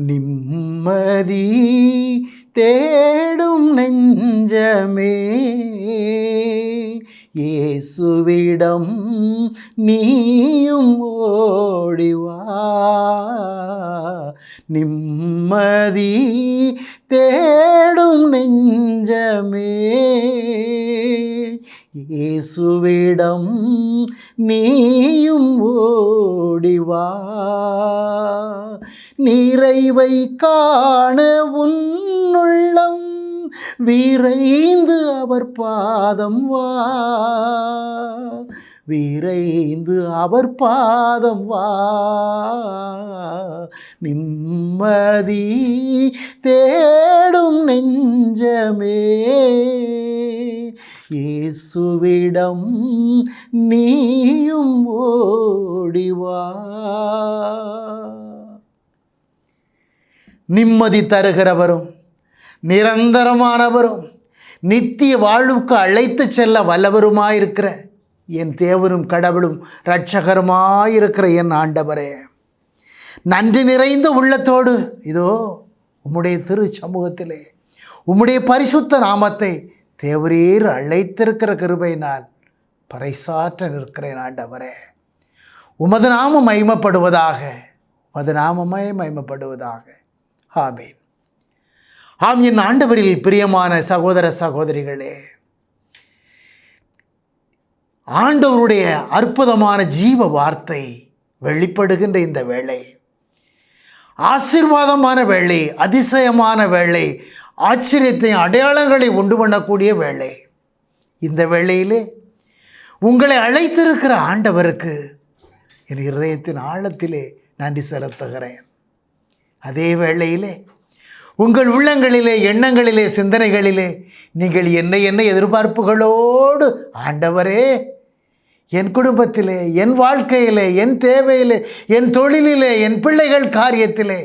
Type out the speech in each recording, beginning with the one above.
நிம்மதி தேடும் நெஞ்சமே, இயேசுவிடம் நீயும் ஓடிவா. நிம்மதி தேடும் நெஞ்சமே, இயேசுவிடம் நீயும் ஓடிவா. நிறைவை காண உன்னுள்ளம் விரைந்து அவர் பாதம் வா. விரைந்து அவர் பாதம் வா. நிம்மதி தேடும் நெஞ்சமே, இயேசுவிடம் நீயும் ஓடிவா. நிம்மதி தருகிறவரும் நிரந்தரமானவரும் நித்திய வாழ்வுக்கு அழைத்து செல்ல வல்லவருமாயிருக்கிற என் தேவனும் கடவுளும் இரட்சகருமாயிருக்கிற என் ஆண்டவரே, நன்றி நிறைந்த உள்ளத்தோடு இதோ உம்முடைய திரு சமூகத்திலே உம்முடைய பரிசுத்த நாமத்தை தேவரீர் அழைத்திருக்கிற கிருபையினால் பறைசாற்ற நிற்கிறேன். ஆண்டவரே, உமது நாமம் மகிமைப்படுவதாக, உமது நாமமே மகிமைப்படுவதாக. ஆமென். ஆம், என் ஆண்டவரில் பிரியமான சகோதர சகோதரிகளே, ஆண்டவருடைய அற்புதமான ஜீவ வார்த்தை வெளிப்படுகின்ற இந்த வேளை ஆசீர்வாதமான வேளை, அதிசயமான வேளை, ஆச்சரியத்தை அடையாளங்களை உண்டு பண்ணக்கூடிய வேளை. இந்த வேளையிலே உங்களை அழைத்திருக்கிற ஆண்டவருக்கு என் இருதயத்தின் ஆழத்திலே நன்றி செலுத்துகிறேன். அதே வேளையிலே உங்கள் உள்ளங்களிலே, எண்ணங்களிலே, சிந்தனைகளிலே நீங்கள் என்ன எதிர்பார்ப்புகளோடு, ஆண்டவரே, என் குடும்பத்திலே, என் வாழ்க்கையிலே, என் தேவையிலே, என் தொழிலிலே, என் பிள்ளைகள் காரியத்திலே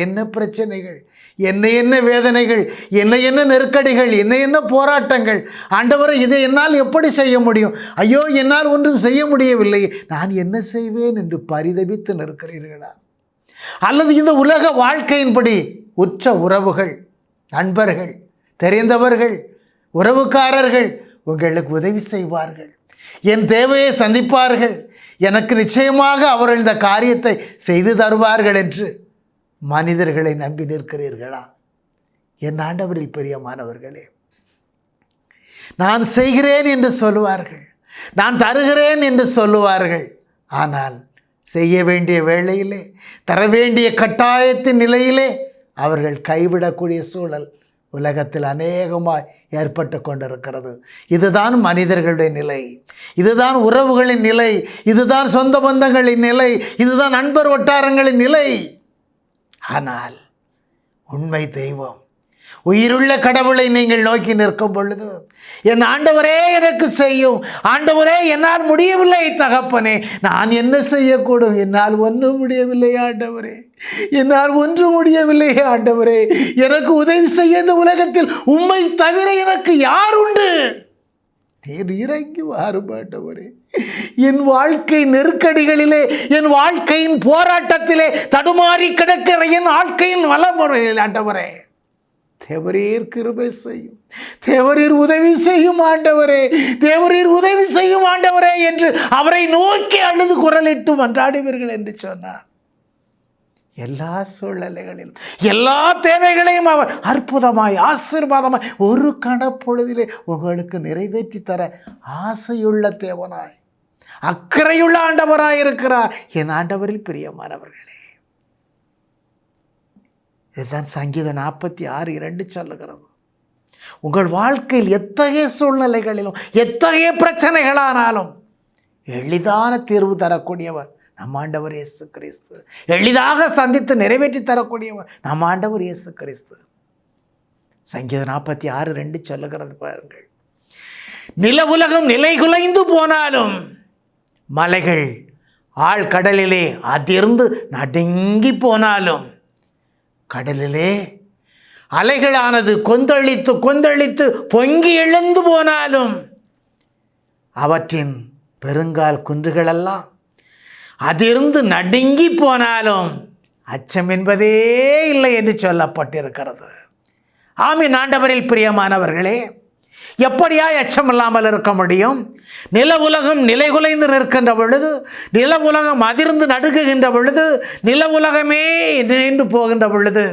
என்ன பிரச்சனைகள், என்ன வேதனைகள், என்ன நெருக்கடிகள், என்ன போராட்டங்கள், ஆண்டவரை இதை என்னால் எப்படி செய்ய முடியும், ஐயோ என்னால் ஒன்றும் செய்ய முடியவில்லை, நான் என்ன செய்வேன் என்று பரிதபித்து நிற்கிறீர்களா? அல்லது இந்த உலக வாழ்க்கையின்படி உற்ற உறவுகள், நண்பர்கள், தெரிந்தவர்கள், உறவுக்காரர்கள் உங்களுக்கு உதவி செய்வார்கள், என் தேவையை சந்திப்பார்கள், எனக்கு நிச்சயமாக அவர்கள் இந்த காரியத்தை செய்து தருவார்கள் என்று மனிதர்களை நம்பி நிற்கிறீர்களா? என் ஆண்டவரில் பிரியமானவர்களே, நான் செய்கிறேன் என்று சொல்லுவார்கள், நான் தருகிறேன் என்று சொல்லுவார்கள். ஆனால் செய்ய வேண்டிய வேளையிலே, தர வேண்டிய கட்டாயத்தின் நிலையிலே அவர்கள் கைவிடக்கூடிய சூழல் உலகத்தில் அநேகமாக ஏற்பட்டு கொண்டிருக்கிறது. இதுதான் மனிதர்களுடைய நிலை, இதுதான் உறவுகளின் நிலை, இதுதான் சொந்த பந்தங்களின் நிலை, இதுதான் நண்பர் வட்டாரங்களின் நிலை. ஆனால் உண்மை தெய்வம், உயிருள்ள கடவுளை நீங்கள் நோக்கி நிற்கும் பொழுது, என் ஆண்டவரே எனக்கு செய்யும், ஆண்டவரே என்னால் முடியவில்லை தகப்பனே, நான் என்ன செய்யக்கூடும், என்னால் ஒன்றும் முடியவில்லை ஆண்டவரே, என்னால் ஒன்று முடியவில்லை ஆண்டவரே, எனக்கு உதவி செய்ய இந்த உலகத்தில் உம்மை தவிர எனக்கு யார் உண்டு? நீர் இறங்கி வாரும் ஆண்டவரே. என் வாழ்க்கை நெருக்கடிகளிலே, என் வாழ்க்கையின் போராட்டத்திலே தடுமாறி கிடக்கிற என் வாழ்க்கையின் வளமுறையில் ஆண்டவரே, தேவரீர் கிருபை செய்யும், தேவரீர் உதவி செய்யும் ஆண்டவரே, தேவரீர் உதவி செய்யும் ஆண்டவரே என்று அவரை நோக்கி அழுது குரலிட்டு மன்றாடுவீர்கள் என்று சொன்னார். எல்லா சூழ்நிலைகளிலும் எல்லா தேவைகளையும் அவர் அற்புதமாய், ஆசீர்வாதமாய், ஒரு கணப்பொழுதிலே உங்களுக்கு நிறைவேற்றி தர ஆசையுள்ள தேவனாய், அக்கறையுள்ள ஆண்டவராய் இருக்கிறார். என் ஆண்டவரில் பிரியமானவர்களே, இதுதான் சங்கீதம் 46:2 சொல்லுகிறது. உங்கள் வாழ்க்கையில் எத்தகைய சூழ்நிலைகளிலும், எத்தகைய பிரச்சனைகளானாலும் எளிதான தீர்வு தரக்கூடியவர் நம் ஆண்டவர் இயேசு கிறிஸ்து. எளிதாக சந்தித்து நிறைவேற்றி தரக்கூடியவர் நம் ஆண்டவர் இயேசு கிறிஸ்து. சங்கீதம் 46:2 சொல்லுகிறது பாருங்கள். நில உலகம் நிலை குலைந்து போனாலும், மலைகள் ஆழ்கடலிலே அதிர்ந்து நடுங்கி போனாலும், கடலிலே அலைகளானது கொந்தளித்து கொந்தளித்து பொங்கி எழுந்து போனாலும், அவற்றின் பெருங்கால் குன்றுகளெல்லாம் அதிர்ந்து நடுங்கி போனாலும், அச்சம் என்பதே இல்லை என்று சொல்லப்பட்டிருக்கிறது. ஆமீன். ஆண்டவரில் பிரியமானவர்களே, எப்படியாய் அச்சம் இல்லாமல் இருக்க முடியும்? நில உலகம் நிலை குலைந்து நிற்கின்ற பொழுது, நில உலகம் அதிர்ந்து நடுங்குகின்ற பொழுது, நில உலகமே நின்று போகின்ற பொழுது,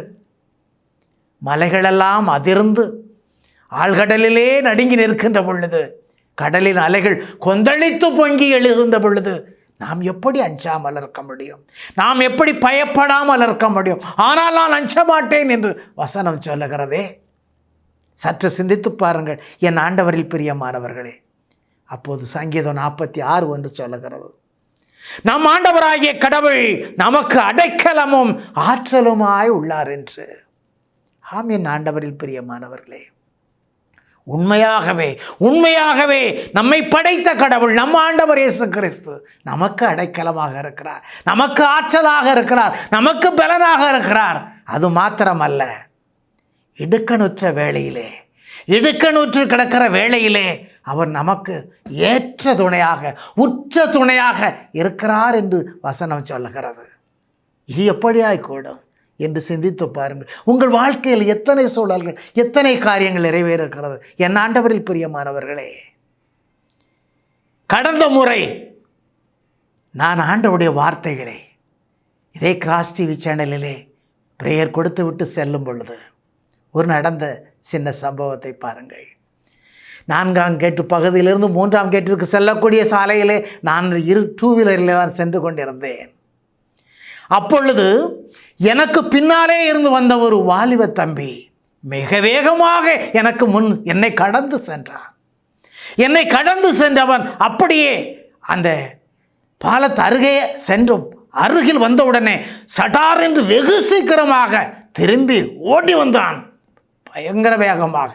மலைகளெல்லாம் அதிர்ந்து ஆழ்கடலிலே நடுங்கி நிற்கின்ற பொழுது, கடலின் அலைகள் கொந்தளித்து பொங்கி எழுகின்ற பொழுது நாம் எப்படி அஞ்சாமல் இருக்க முடியும்? நாம் எப்படி பயப்படாமல் இருக்க முடியும்? ஆனால் நான் அஞ்ச மாட்டேன் என்று வசனம் சொல்லுகிறதே. சற்று சிந்தித்து பாருங்கள் என் ஆண்டவரில் பிரியமானவர்களே. அப்போது சங்கீதம் 46:1 சொல்லுகிறது, நம் ஆண்டவராகிய கடவுள் நமக்கு அடைக்கலமும் ஆற்றலுமாய் உள்ளார் என்று. ஆமீன். ஆண்டவரில் பிரியமானவர்களே, உண்மையாகவே உண்மையாகவே நம்மை படைத்த கடவுள் நம் ஆண்டவர் இயேசு கிறிஸ்து நமக்கு அடைக்கலமாக இருக்கிறார், நமக்கு ஆற்றலாக இருக்கிறார், நமக்கு பலனாக இருக்கிறார். அது மாத்திரமல்ல, இடுக்கணுற்ற வேளையிலே, இடுக்கணுற்று கிடக்கிற வேளையிலே அவர் நமக்கு ஏற்ற துணையாக, உற்ற துணையாக இருக்கிறார் என்று வசனம் சொல்லுகிறது. இது எப்படியாய் கூடும் என்று சிந்தித்து பாருங்கள். உங்கள் வாழ்க்கையில் எத்தனை சூழல்கள், எத்தனை காரியங்கள் நிறைவேறுகிறது என் ஆண்டவரில் பிரியமானவர்களே. கடந்த முறை நான் ஆண்டவருடைய வார்த்தைகளை இதே கிராஸ் டிவி சேனலிலே பிரேயர் கொடுத்து விட்டு செல்லும் பொழுது ஒரு நடந்த சின்ன சம்பவத்தை பாருங்கள். 4ஆம் கேட்டு பகுதியிலிருந்து 3ஆம் கேட்டிற்கு செல்லக்கூடிய சாலையிலே நான் 2 வீலரில் தான் சென்று கொண்டிருந்தேன். அப்பொழுது எனக்கு பின்னாலே இருந்து வந்த ஒரு வாலிப தம்பி மிக வேகமாக எனக்கு முன் என்னை கடந்து சென்றான். என்னை கடந்து சென்றவன் அப்படியே அந்த பாலத்து அருகே சென்று அருகில் வந்தவுடனே சடார் என்று வெகு சீக்கிரமாக திரும்பி ஓடி வந்தான். பயங்கர வேகமாக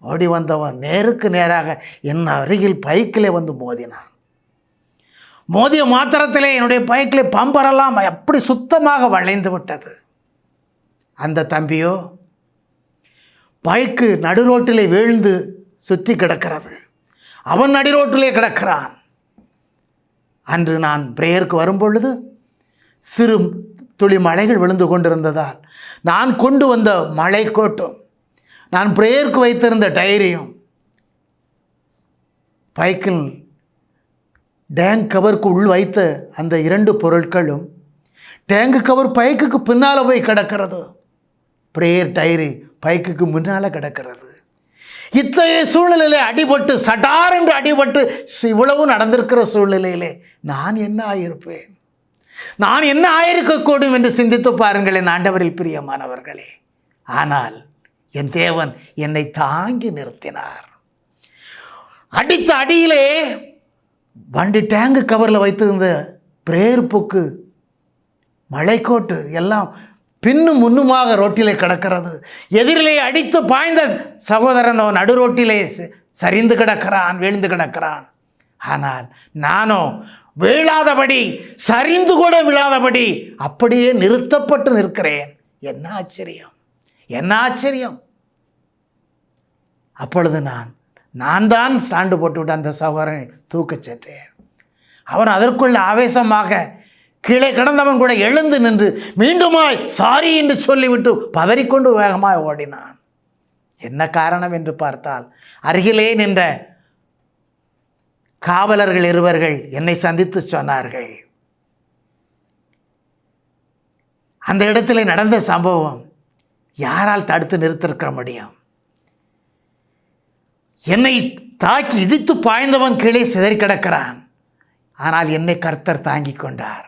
ஓடி வந்தவன் நேருக்கு நேராக என் அருகில் பைக்கிலே வந்து மோதினான். மோதிய மாத்திரத்திலே என்னுடைய பைக்கிலே பம்பரெல்லாம் அப்படி சுத்தமாக வளைந்து விட்டது. அந்த தம்பியோ பைக்கு நடுரோட்டிலே வீழ்ந்து சுற்றி கிடக்கிறது. அவன் நடுரோட்டிலே கிடக்கிறான். அன்று நான் பிரேயருக்கு வரும்பொழுது சிறு துளி மழைகள் விழுந்து கொண்டிருந்ததால் நான் கொண்டு வந்த மழை கோட்டும், நான் பிரேயருக்கு வைத்திருந்த டைரியும், பைக்கில் டேங்க் கவருக்கு உள் வைத்த அந்த 2 பொருட்களும் டேங்கு கவர் பைக்குக்கு பின்னால் போய் கிடக்கிறது. பிரேயர் டைரி பைக்குக்கு முன்னால் கிடக்கிறது. இத்தகைய சூழ்நிலையிலே அடிபட்டு சடார் என்று அடிபட்டு இவ்வளவு நடந்திருக்கிற சூழ்நிலையிலே நான் என்ன ஆகியிருப்பேன்? நான் என்ன ஆயிருக்கக்கூடும் என்று சிந்தித்து பாருங்கள் என் ஆண்டவரில் பிரியமானவர்களே. ஆனால் என் தேவன் என்னை தாங்கி நிறுத்தினார். அடித்த அடியிலே வண்டி டேங்கு கவரில் வைத்திருந்த பிரேயர் புக்கு, மழைக்கோட்டு எல்லாம் பின்னும் முன்னுமாக ரோட்டிலே கிடக்கிறது. எதிரிலே அடித்து பாய்ந்த சகோதரனோ நடு ரோட்டிலே சரிந்து கிடக்கிறான், வீழ்ந்து கிடக்கிறான். ஆனால் நானோ வீழாதபடி, சரிந்து கூட விழாதபடி அப்படியே நிறுத்தப்பட்டு நிற்கிறேன். என்ன ஆச்சரியம், என்ன ஆச்சரியம்! அப்பொழுது நான் தான் ஸ்டாண்டு போட்டுவிட்டு அந்த சகோதரனை தூக்கச் சென்றேன். அவன் அதற்குள்ள ஆவேசமாக கீழே கிடந்தவன் கூட எழுந்து நின்று மீண்டுமாய் சாரி என்று சொல்லிவிட்டு பதறிக்கொண்டு வேகமாக ஓடினான். என்ன காரணம் என்று பார்த்தால், அருகிலே நின்ற காவலர்கள் 2 என்னை சந்தித்து சொன்னார்கள், அந்த இடத்துல நடந்த சம்பவம் யாரால் தடுத்து நிறுத்திருக்க முடியும்? என்னை தாக்கி இடித்து பாய்ந்தவன் கீழே சிதறி கிடக்கிறான். ஆனால் என்னை கர்த்தர் தாங்கி கொண்டார்.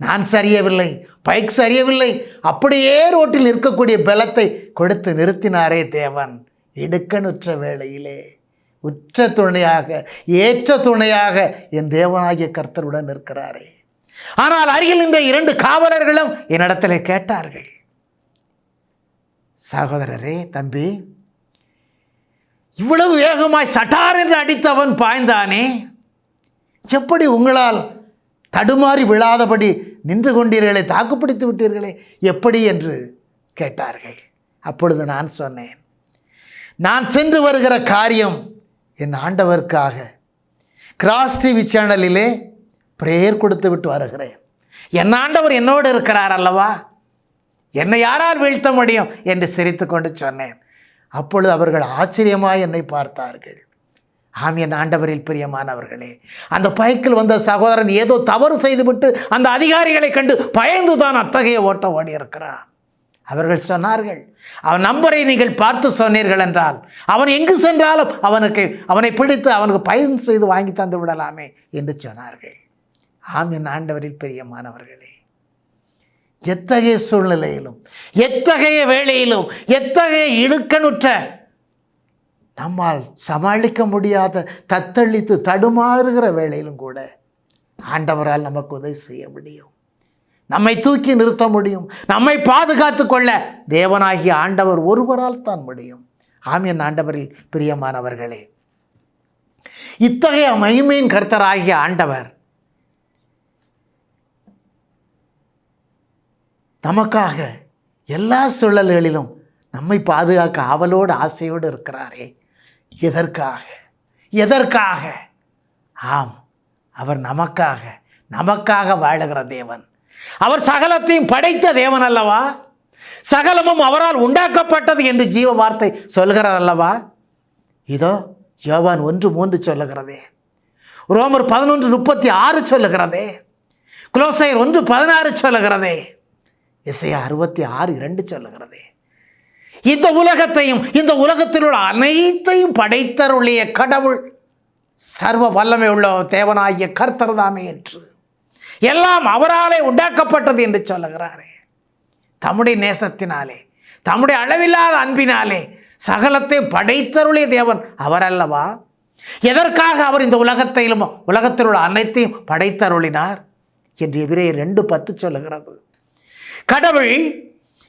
நான் சரியவில்லை, பைக் சரியவில்லை, அப்படியே ரோட்டில் இருக்கக்கூடிய பலத்தை கொடுத்து நிறுத்தினாரே தேவன். இடுக்கணுற்ற வேளையிலே உற்ற துணையாக, ஏற்ற துணையாக என் தேவனாகிய கர்த்தருடன் இருக்கிறாரே. ஆனால் அருகில் நின்ற 2 காவலர்களும் என்னிடத்தில் கேட்டார்கள், சகோதரரே, தம்பி, இவ்வளவு வேகமாய் சட்டார் என்று அடித்தவன் பாய்ந்தானே, எப்படி உங்களால் தடுமாறி விழாதபடி நின்று கொண்டீர்களே, தாக்குப்பிடித்து விட்டீர்களே, எப்படி என்று கேட்டார்கள். அப்பொழுது நான் சொன்னேன், நான் சென்று வருகிற காரியம் என் ஆண்டவருக்காக கிராஸ் டிவி சேனலிலே பிரேயர் கொடுத்து விட்டு வருகிறேன். என் ஆண்டவர் என்னோடு இருக்கிறார் அல்லவா, என்னை யாரால் வீழ்த்த முடியும் என்று சிரித்து கொண்டு சொன்னேன். அப்பொழுது அவர்கள் ஆச்சரியமாய் என்னை பார்த்தார்கள். ஆம், என் ஆண்டவரில் பிரியமானவர்களே, அந்த பைக்கில் வந்த சகோதரன் ஏதோ தவறு செய்துவிட்டு அந்த அதிகாரிகளை கண்டு பயந்து தான் அத்தகைய ஓட்டம் ஓடியிருக்கிறான். அவர்கள் சொன்னார்கள், அவன் நம்பரை நீங்கள் பார்த்து சொன்னீர்கள் என்றால் அவன் எங்கு சென்றாலும் அவனை பிடித்து அவனுக்கு பயன் செய்து வாங்கி தந்து விடலாமே என்று சொன்னார்கள். ஆம், என் ஆண்டவரில் பிரியமானவர்களே, எத்தகைய சூழ்நிலையிலும், எத்தகைய வேளையிலும், எத்தகைய இடுக்கணுற்ற நம்மால் சமாளிக்க முடியாத தத்தளித்து தடுமாறுகிற வேளையிலும் கூட ஆண்டவரால் நமக்கு உதவி செய்ய முடியும். நம்மை தூக்கி நிறுத்த முடியும். நம்மை பாதுகாத்து கொள்ள தேவனாகிய ஆண்டவர் ஒருவரால் தான் முடியும். ஆம், என் ஆண்டவரில் பிரியமானவர்களே, இத்தகைய மகிமையின் கர்த்தராகிய ஆண்டவர் நமக்காக எல்லா சூழல்களிலும் நம்மை பாதுகாக்க ஆவலோடு ஆசையோடு இருக்கிறாரே. எதற்காக? ஆம், அவர் நமக்காக வாழுகிற தேவன். அவர் சகலத்தையும் படைத்த தேவன் அல்லவா? சகலமும் அவரால் உண்டாக்கப்பட்டது என்று ஜீவ வார்த்தை சொல்கிறதல்லவா? இதோ யோவான் 1:3 சொல்லுகிறதே, ரோமர் 11:36 சொல்லுகிறதே, கொலோசையர் 1:16 சொல்லுகிறதே, எசையா 66:2 சொல்லுகிறதே. இந்த உலகத்தையும் இந்த உலகத்தில் உள்ள அனைத்தையும் படைத்தருளிய கடவுள் சர்வ வல்லமை உள்ள தேவனாகிய கர்த்தர் தாமே என்று, எல்லாம் அவராலே உண்டாக்கப்பட்டது என்று சொல்லுகிறாரே. தம்முடைய நேசத்தினாலே, தம்முடைய அளவில்லாத அன்பினாலே சகலத்தை படைத்தருளிய தேவன் அவர் அல்லவா? எதற்காக அவர் இந்த உலகத்திலும் உலகத்தில் உள்ள அனைத்தையும் படைத்தருளினார் என்று எபிரேயர் 2:10 சொல்லுகிறது. கடவுள்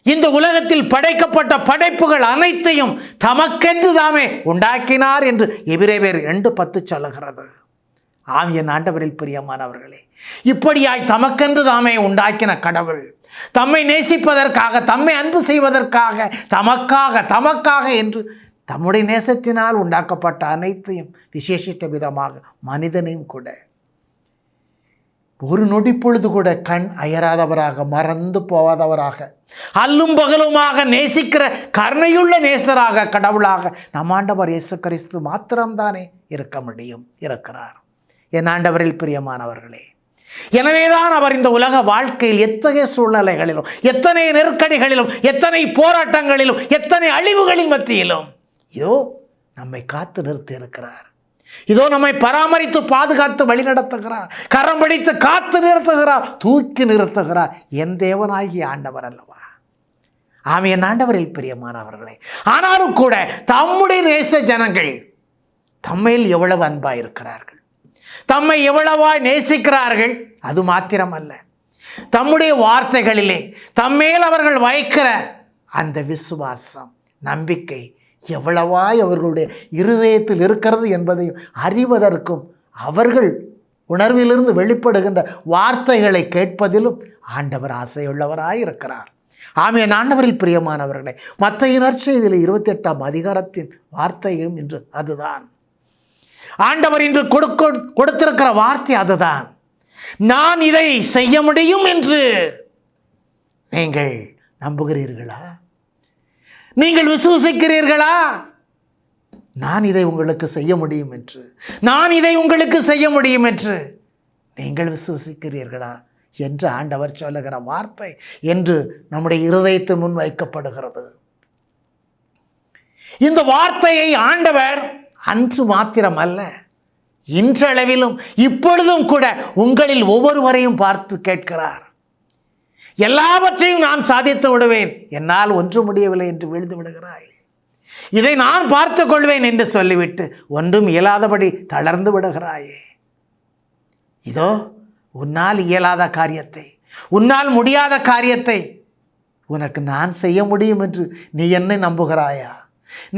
இந்த உலகத்தில் படைக்கப்பட்ட படைப்புகள் அனைத்தையும் தமக்கென்று தாமே உண்டாக்கினார் என்று எபிரேயர் 2:10 சொல்லுகிறது. ஆம், என் ஆண்டவரில் பிரியமானவர்களே, இப்படியாய் தமக்கென்று தாமே உண்டாக்கின கடவுள் தம்மை நேசிப்பதற்காக, தம்மை அன்பு செய்வதற்காக, தமக்காக என்று தம்முடைய நேசத்தினால் உண்டாக்கப்பட்ட அனைத்தையும், விசேஷித்த விதமாக மனிதனையும் கூட ஒரு நொடி பொழுது கூட கண் அயராதவராக, மறந்து போவாதவராக, அல்லும் பகலுமாக நேசிக்கிற கருணையுள்ள நேசராக, கடவுளாக நம் ஆண்டவர் இயேசு கிறிஸ்து மாத்திரம்தானே இருக்கிறார். என் ஆண்டவரில் பிரியமானவர்களே, எனவேதான் அவர் இந்த உலக வாழ்க்கையில் எத்தகைய சூழ்நிலைகளிலும், எத்தனை நெருக்கடிகளிலும், எத்தனை போராட்டங்களிலும், எத்தனை அழிவுகளின் மத்தியிலும் இதோ நம்மை காத்து நிறுத்தி இருக்கிறார். இதோ நம்மை பராமரித்து பாதுகாத்து வழிநடத்துகிறார். கரம் பிடித்து காத்து நிறுத்துகிறார், தூக்கி நிறுத்துகிறார். என் தேவனாகிய ஆண்டவர் அல்லவா? ஆம், என் ஆண்டவரில் பிரியமானவர்களே, ஆனாலும் கூட தம்முடைய நேச ஜனங்கள் தம்மையில் எவ்வளவு அன்பாயிருக்கிறார்கள், தம்மை எவ்வளவாய் நேசிக்கிறார்கள். அது மாத்திரமல்ல, தம்முடைய வார்த்தைகளிலே தம்மேல் அவர்கள் வைக்கிற அந்த விசுவாசம், நம்பிக்கை எவ்வளவாய் அவர்களுடைய இருதயத்தில் இருக்கிறது என்பதை அறிவதற்கும், அவர்கள் உணர்விலிருந்து வெளிப்படுகின்ற வார்த்தைகளை கேட்பதிலும் ஆண்டவர் ஆசையுள்ளவராய் இருக்கிறார். ஆமே, ஆண்டவரில் பிரியமானவர்களே, மத்தேயு நற்செய்தியில் 28ஆம் அதிகாரத்தின் வார்த்தையும் இன்று அதுதான். ஆண்டவர் இன்று கொடுத்திருக்கிற வார்த்தை அதுதான். நான் இதை செய்ய முடியும் என்று நீங்கள் நம்புகிறீர்களா? நீங்கள் விசுவசிக்கிறீர்களா? நான் இதை உங்களுக்கு செய்ய முடியும் என்று, நான் இதை உங்களுக்கு செய்ய முடியும் என்று நீங்கள் விசுவசிக்கிறீர்களா என்று ஆண்டவர் சொல்லுகிற வார்த்தை என்று நம்முடைய இருதயத்தின் முன் வைக்கப்படுகிறது. இந்த வார்த்தையை ஆண்டவர் அன்று மாத்திரமல்ல, இன்றளவிலும் இப்பொழுதும் கூட உங்களில் ஒவ்வொருவரையும் பார்த்து கேட்கிறார். எல்லாவற்றையும் நான் சாதித்து விடுவேன், என்னால் ஒன்று முடியவில்லை என்று வீழ்ந்து விடுகிறாய். இதை நான் பார்த்து கொள்வேன் என்று சொல்லிவிட்டு ஒன்றும் இயலாதபடி தளர்ந்து விடுகிறாயே. இதோ உன்னால் இயலாத காரியத்தை, உன்னால் முடியாத காரியத்தை உனக்கு நான் செய்ய முடியும் என்று நீ என்னை நம்புகிறாயா?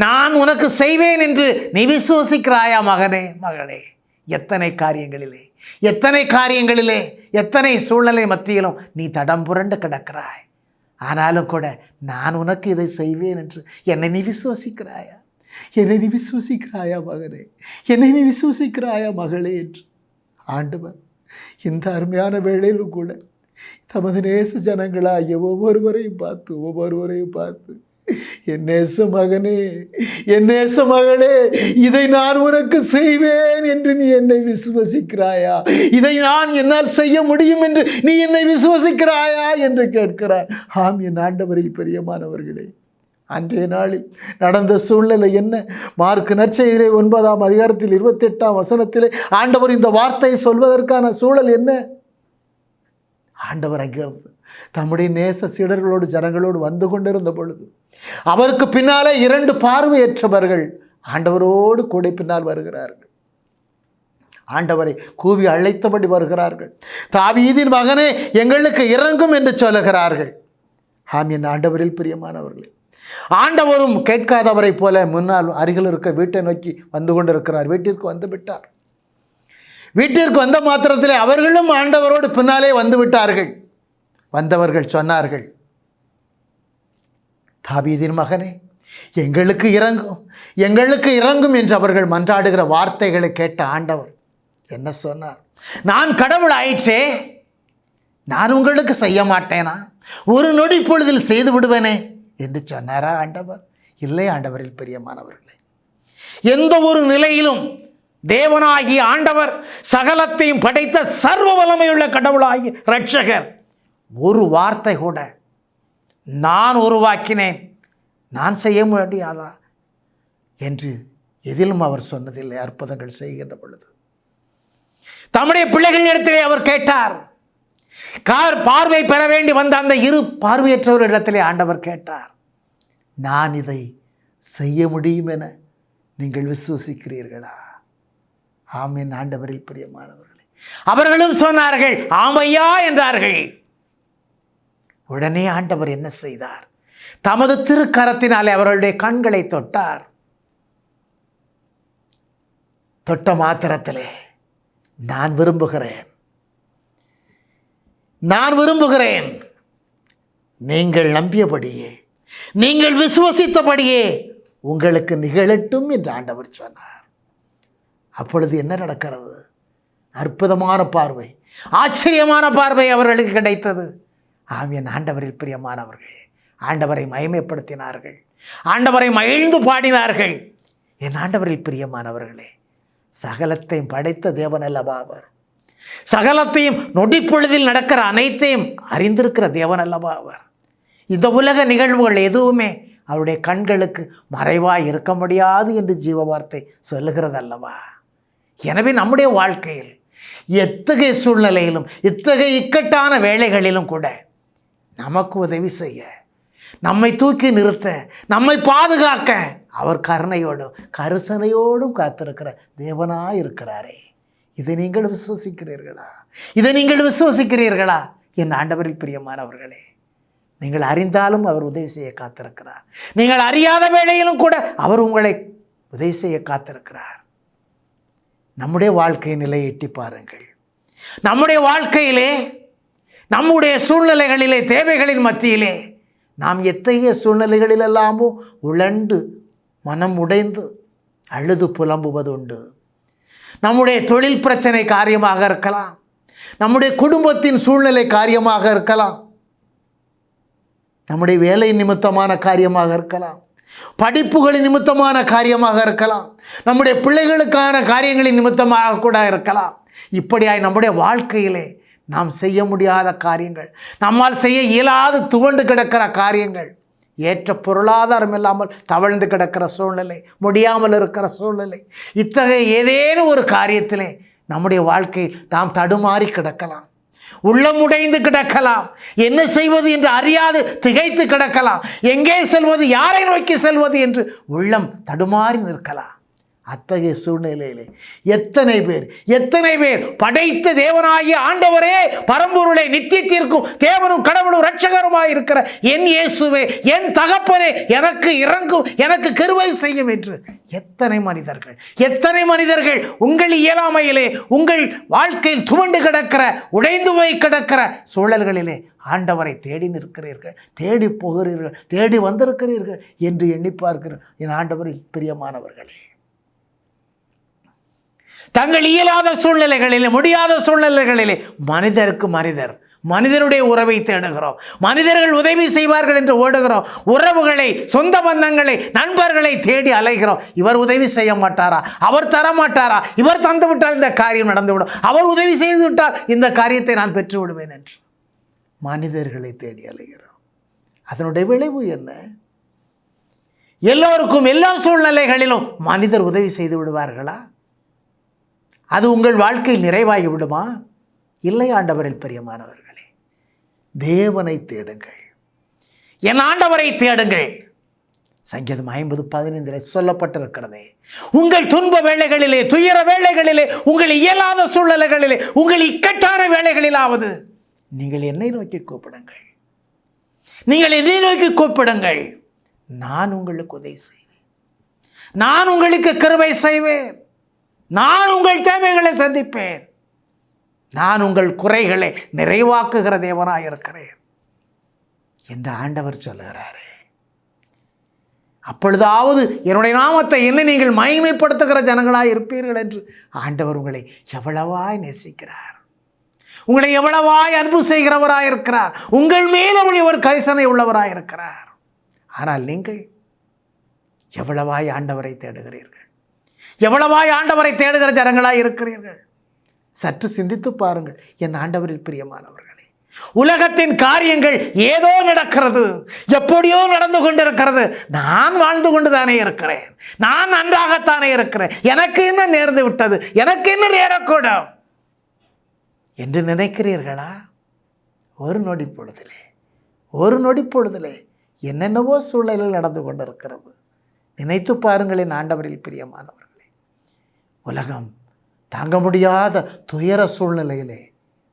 நான் உனக்கு செய்வேன் என்று நீ விசுவசிக்கிறாயா? மகனே, மகளே, எத்தனை காரியங்களிலே எத்தனை சூழ்நிலை மத்தியிலும் நீ தடம் புரண்டு கிடக்கிறாய். ஆனாலும் கூட நான் உனக்கு இதை செய்வேன் என்று என்னை நீ விசுவசிக்கிறாயா? என்னை நீ விசுவசிக்கிறாயா மகனே? என்னை நீ விசுவசிக்கிறாயா மகளே என்று ஆண்டவர் இந்த அருமையான வேளையிலும் கூட தமது நேச ஜனங்களாகிய ஒவ்வொருவரையும் பார்த்து என் நேச மகனே, என் நேச மகளே, இதை நான் உனக்கு செய்வேன் என்று நீ என்னை விசுவசிக்கிறாயா? இதை நான் என்னால் செய்ய முடியும் என்று நீ என்னை விசுவசிக்கிறாயா என்று கேட்கிறார். ஆம், என் ஆண்டவரில் பிரியமானவர்களே, அன்றைய நாளில் நடந்த சூழ்நிலை என்ன? மார்க் நற்செய்தியிலே 9ஆம் அதிகாரத்தில் 28ஆம் வசனத்திலே ஆண்டவர் இந்த வார்த்தையை சொல்வதற்கான சூழல் என்ன? ஆண்டவர் அங்கிருந்து தம்முடைய நேச சீடர்களோடு ஜனங்களோடு வந்து கொண்டிருந்த பொழுது அவருக்கு பின்னாலே 2 பார்வையற்றவர்கள் ஆண்டவரோடு கூட பின்னால் வருகிறார்கள். ஆண்டவரை கூவி அழைத்தபடி வருகிறார்கள். தாவீதின் மகனே, எங்களுக்கு இறங்கும் என்று சொல்லுகிறார்கள். ஆம், என் ஆண்டவரில் பிரியமானவர்களே, ஆண்டவரும் கேட்காதவரை போல முன்னால் அருகில் இருக்க வீட்டை நோக்கி வந்து கொண்டிருக்கிறார். வீட்டிற்கு வந்து விட்டார். வீட்டிற்கு வந்த மாத்திரத்திலே அவர்களும் ஆண்டவரோடு பின்னாலே வந்து விட்டார்கள். வந்தவர்கள் சொன்னார்கள், தாவீதின் மகனே, எங்களுக்கு இறங்கும் என்று அவர்கள் மன்றாடுகிற வார்த்தைகளை கேட்ட ஆண்டவர் என்ன சொன்னார்? நான் கடவுள் ஆயிற்றே, நான் உங்களுக்கு செய்ய மாட்டேனா? ஒரு நொடி பொழுதில் செய்து விடுவேனே என்று சொன்னாரா ஆண்டவர்? இல்லை, ஆண்டவரில் பிரியமானவர்களே, எந்த ஒரு நிலையிலும் தேவனாகிய ஆண்டவர், சகலத்தையும் படைத்த சர்வ வல்லமையுள்ள கடவுளாகிய இரட்சகர், ஒரு வார்த்தை கூட நான் உருவாக்கினேன், நான் செய்ய முடியாதா என்று எதிலும் அவர் சொன்னதில்லை. அற்புதங்கள் செய்கின்ற பொழுது தம்முடைய பிள்ளைகள் இடத்திலே அவர் கேட்டார். பார்வை பெற வேண்டி வந்த அந்த 2 பார்வையற்றவரிடத்திலே ஆண்டவர் கேட்டார், நான் இதை செய்ய முடியும் என நீங்கள் விசுவசிக்கிறீர்களா? ஆம், என் ஆண்டவரில் பிரியமானவர்களே, அவர்களும் சொன்னார்கள், ஆமையா என்றார்கள். உடனே ஆண்டவர் என்ன செய்தார்? தமது திருக்கரத்தினாலே அவர்களுடைய கண்களை தொட்டார். தொட்ட மாத்திரத்திலே நான் விரும்புகிறேன், நீங்கள் நம்பியபடியே, நீங்கள் விசுவசித்தபடியே உங்களுக்கு நிகழட்டும் என்று ஆண்டவர் சொன்னார். அப்பொழுது என்ன நடக்கிறது? அற்புதமான பார்வை, ஆச்சரியமான பார்வை அவர்களுக்கு கிடைத்தது. ஆம், என் ஆண்டவரில் பிரியமானவர்களே, ஆண்டவரை மகிமைப்படுத்தினார்கள், ஆண்டவரை மகிழ்ந்து பாடினார்கள். என் ஆண்டவரில் பிரியமானவர்களே, சகலத்தையும் படைத்த தேவன் அல்லவா அவர்? சகலத்தையும் நொடிப்பொழுதில் நடக்கிற அனைத்தையும் அறிந்திருக்கிற தேவன் அல்லவா அவர்? இந்த உலக நிகழ்வுகள் எதுவுமே அவருடைய கண்களுக்கு மறைவாய் இருக்க முடியாது என்று ஜீவ வார்த்தை சொல்லுகிறது அல்லவா? எனவே நம்முடைய வாழ்க்கையில் எத்தகைய சூழ்நிலையிலும், இத்தகைய இக்கட்டான வேளைகளிலும் கூட நமக்கு உதவி செய்ய, நம்மை தூக்கி நிறுத்த, நம்மை பாதுகாக்க அவர் கருணையோடும் கருசனையோடும் காத்திருக்கிற தேவனாய் இருக்கிறாரே. இதை நீங்கள் விசுவசிக்கிறீர்களா? என் ஆண்டவரில் பிரியமானவர்களே, நீங்கள் அறிந்தாலும் அவர் உதவி செய்ய காத்திருக்கிறார். நீங்கள் அறியாத வேளையிலும் கூட அவர் உங்களை உதவி செய்ய காத்திருக்கிறார். நம்முடைய வாழ்க்கை நிலையை எட்டி பாருங்கள். நம்முடைய வாழ்க்கையிலே, நம்முடைய சூழ்நிலைகளிலே, தேவைகளின் மத்தியிலே நாம் எத்தகைய சூழ்நிலைகளிலெல்லாமோ உழண்டு மனம் உடைந்து அழுது புலம்புவது உண்டு. நம்முடைய தொழில் பிரச்சனை காரியமாக இருக்கலாம், நம்முடைய குடும்பத்தின் சூழ்நிலை காரியமாக இருக்கலாம், நம்முடைய வேலை நிமித்தமான காரியமாக இருக்கலாம், படிப்புகளின் நிமித்தமான காரியமாக இருக்கலாம், நம்முடைய பிள்ளைகளுக்கான காரியங்களின் நிமித்தமாக கூட இருக்கலாம். இப்படியாய் நம்முடைய வாழ்க்கையிலே நாம் செய்ய முடியாத காரியங்கள், நம்மால் செய்ய இயலாது துவண்டு கிடக்கிற காரியங்கள், ஏற்ற பொருளாதாரம் இல்லாமல் தவழ்ந்து கிடக்கிற சூழ்நிலை, முடியாமல் இருக்கிற சூழ்நிலை, இத்தகைய ஏதேனும் ஒரு காரியத்திலே நம்முடைய வாழ்க்கையில் நாம் தடுமாறி கிடக்கலாம், உள்ளம் உடைந்து கிடக்கலாம், என்ன செய்வது என்று அறியாது திகைத்து கிடக்கலாம், எங்கே செல்வது, யாரை நோக்கி செல்வது என்று உள்ளம் தடுமாறி நிற்கலாம். அத்தகைய சூழ்நிலையிலே எத்தனை பேர் படைத்த தேவனாகிய ஆண்டவரே, பரம்பொருளை, நித்தியத்திற்கும் தேவனும் கடவுளும் இரட்சகருமாய் இருக்கிற என் இயேசுவே, என் தகப்பனே, எனக்கு இறங்கும், எனக்கு கிருபை செய்யும் என்று எத்தனை மனிதர்கள் உங்கள் இயலாமையிலே, உங்கள் வாழ்க்கையில் துவண்டு கிடக்கிற, உடைந்து போய் கிடக்கிற சூழல்களிலே ஆண்டவரை தேடி நிற்கிறீர்கள், தேடி போகிறீர்கள், தேடி வந்திருக்கிறீர்கள் என்று எண்ணி பார்க்கிறேன். என் ஆண்டவரில் பிரியமானவர்களே, தங்கள் இயலாத சூழ்நிலைகளிலே, முடியாத சூழ்நிலைகளிலே மனிதருக்கு மனிதர், மனிதனுடைய உறவை தேடுகிறோம். மனிதர்கள் உதவி செய்வார்கள் என்று ஓடுகிறோம். உறவுகளை, சொந்த பந்தங்களை, நண்பர்களை தேடி அலைகிறோம். இவர் உதவி செய்ய மாட்டாரா, அவர் தர மாட்டாரா, இவர் தந்து விட்டால் இந்த காரியம் நடந்துவிடும், அவர் உதவி செய்து விட்டால் இந்த காரியத்தை நான் பெற்று விடுவேன் என்று மனிதர்களை தேடி அலைகிறோம். அதனுடைய விளைவு என்ன? எல்லோருக்கும் எல்லா சூழ்நிலைகளிலும் மனிதர் உதவி செய்து விடுவார்களா? அது உங்கள் வாழ்க்கையில் நிறைவாகி விடுமா? இல்லை. ஆண்டவரில் பிரியமானவர்களே, தேவனை தேடுங்கள், என் ஆண்டவரை தேடுங்கள். சங்கீதம் 50:15 சொல்லப்பட்டிருக்கிறதே, உங்கள் துன்ப வேளைகளிலே, துயர வேளைகளிலே, உங்கள் இயலாத சூழ்நிலைகளிலே, உங்கள் இக்கட்டான வேளைகளிலாவது நீங்கள் என்னை நோக்கி கூப்பிடுங்கள், நீங்கள் என்னை நோக்கி கூப்பிடுங்கள், நான் உங்களுக்கு உதவி செய்வேன், நான் உங்களுக்கு கிருபை செய்வேன், நான் உங்கள் தேவைகளை சந்திப்பேன், நான் உங்கள் குறைகளை நிறைவாக்குகிற தேவனாக இருக்கிறேன் என்று ஆண்டவர் சொல்லுகிறாரே. அப்பொழுதாவது என்னுடைய நாமத்தை என்ன நீங்கள் மகிமைப்படுத்துகிற ஜனங்களாக இருப்பீர்கள் என்று ஆண்டவர் உங்களை எவ்வளவாய் நேசிக்கிறார், உங்களை எவ்வளவாய் அன்பு செய்கிறவராக இருக்கிறார், உங்கள் மேல் அவர் கரிசனை உள்ளவராக இருக்கிறார். ஆனால் நீங்கள் எவ்வளவாய் ஆண்டவரை தேடுகிறீர்கள், எவ்வளவாய் ஆண்டவரை தேடுகிற ஜனங்களாய் இருக்கிறீர்கள்? சற்று சிந்தித்து பாருங்கள் என் ஆண்டவரில் பிரியமானவர்களே. உலகத்தின் காரியங்கள் ஏதோ நடக்கிறது, எப்படியோ நடந்து கொண்டிருக்கிறது. நான் வாழ்ந்து கொண்டு தானே இருக்கிறேன், நான் நன்றாகத்தானே இருக்கிறேன், எனக்கு என்ன நேர்ந்து விட்டது, எனக்கு என்ன நேரக்கூடும் என்று நினைக்கிறீர்களா? ஒரு நொடி பொழுதிலே என்னென்னவோ சூழலில் நடந்து கொண்டிருக்கிறது. நினைத்து பாருங்களேன் ஆண்டவரில் பிரியமானவர்களே. உலகம் தாங்க முடியாத துயர சூழ்நிலையிலே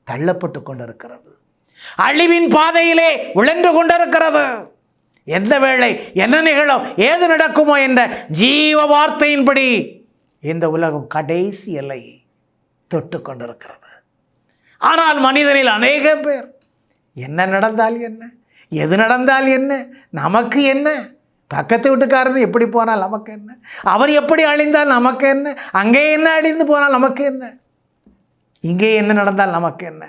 தள்ளப்பட்டு கொண்டிருக்கிறது, அழிவின் பாதையிலே உழன்று கொண்டிருக்கிறது. எந்த வேளை என்ன நிகழும், ஏது நடக்குமோ என்ற ஜீவ வார்த்தையின்படி இந்த உலகம் கடைசி எல்லையை தொட்டு கொண்டிருக்கிறது. ஆனால் மனிதனில் அநேக பேர் என்ன நடந்தால் என்ன, எது நடந்தால் என்ன, நமக்கு என்ன, பக்கத்து வீட்டுக்காரர் எப்படி போனால் நமக்கு என்ன, அவர் எப்படி அழிந்தால் நமக்கு என்ன, அங்கே என்ன அழிந்து போனால் நமக்கு என்ன, இங்கே என்ன நடந்தால் நமக்கு என்ன,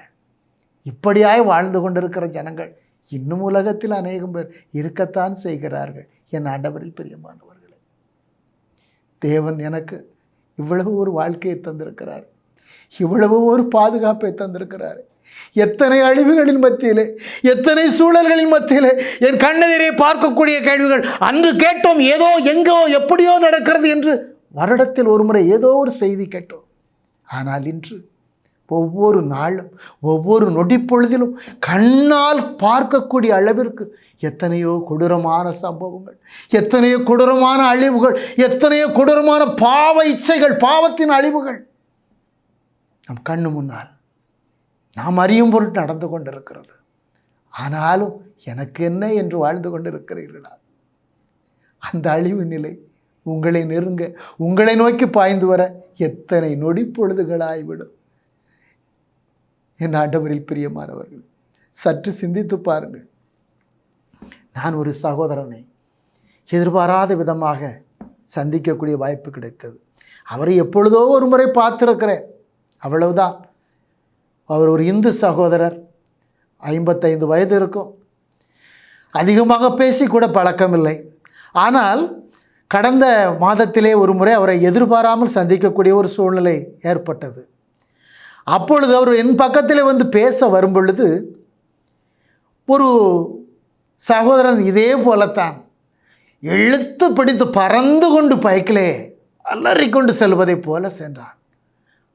இப்படியாய் வாழ்ந்து கொண்டிருக்கிற ஜனங்கள் இன்னும் உலகத்தில் அநேகம் பேர் இருக்கத்தான் செய்கிறார்கள். என் ஆண்டவரில் பிரியமானவர்களே, தேவன் எனக்கு இவ்வளவு ஒரு வாழ்க்கையை தந்திருக்கிறார், இவ்வளவு ஒரு பாதுகாப்பை தந்திருக்கிறார். எத்தனை அழிவுகளின் மத்தியிலே, எத்தனை சூழல்களின் மத்தியிலே என் கண்ணெதிரே பார்க்கக்கூடிய கேள்விகள். அன்று கேட்டோம், ஏதோ எங்கோ எப்படியோ நடக்கிறது என்று வருடத்தில் ஒரு முறை ஏதோ ஒரு செய்தி கேட்டோம். ஆனால் இன்று ஒவ்வொரு நாளும், ஒவ்வொரு நொடிப்பொழுதிலும் கண்ணால் பார்க்கக்கூடிய அளவிற்கு எத்தனையோ கொடூரமான சம்பவங்கள், எத்தனையோ கொடூரமான அழிவுகள், எத்தனையோ கொடூரமான பாவ இச்சைகள், பாவத்தின் அழிவுகள் நம் கண்ணு முன்னால் நாம் அறியும் பொருட்டு நடந்து கொண்டிருக்கிறது. ஆனாலும் எனக்கு என்ன என்று வாழ்ந்து கொண்டிருக்கிறீர்களா? அந்த அழிவு நிலை உங்களை நெருங்க, உங்களை நோக்கி பாய்ந்து வர எத்தனை நொடி பொழுதுகளாய்விடும். என் ஆண்டவரில் பிரியமானவர்கள், சற்று சிந்தித்து பாருங்கள். நான் ஒரு சகோதரனை எதிர்பாராத விதமாக சந்திக்கக்கூடிய வாய்ப்பு கிடைத்தது. அவரை எப்பொழுதோ ஒரு முறை பார்த்துருக்கிறேன், அவ்வளவுதான். அவர் ஒரு இந்து சகோதரர், 55 வயது இருக்கும். அதிகமாக பேசி கூட பழக்கமில்லை. ஆனால் கடந்த மாதத்திலே ஒரு முறை அவரை எதிர்பாராமல் சந்திக்கக்கூடிய ஒரு சூழ்நிலை ஏற்பட்டது. அப்பொழுது அவர் என் பக்கத்தில் வந்து பேச வரும் பொழுது ஒரு சகோதரன் இதே போலத்தான் இழுத்து பிடித்து பறந்து கொண்டு பைக்கிலே அலறிக்கொண்டு செல்வதைப் போல சென்றான்.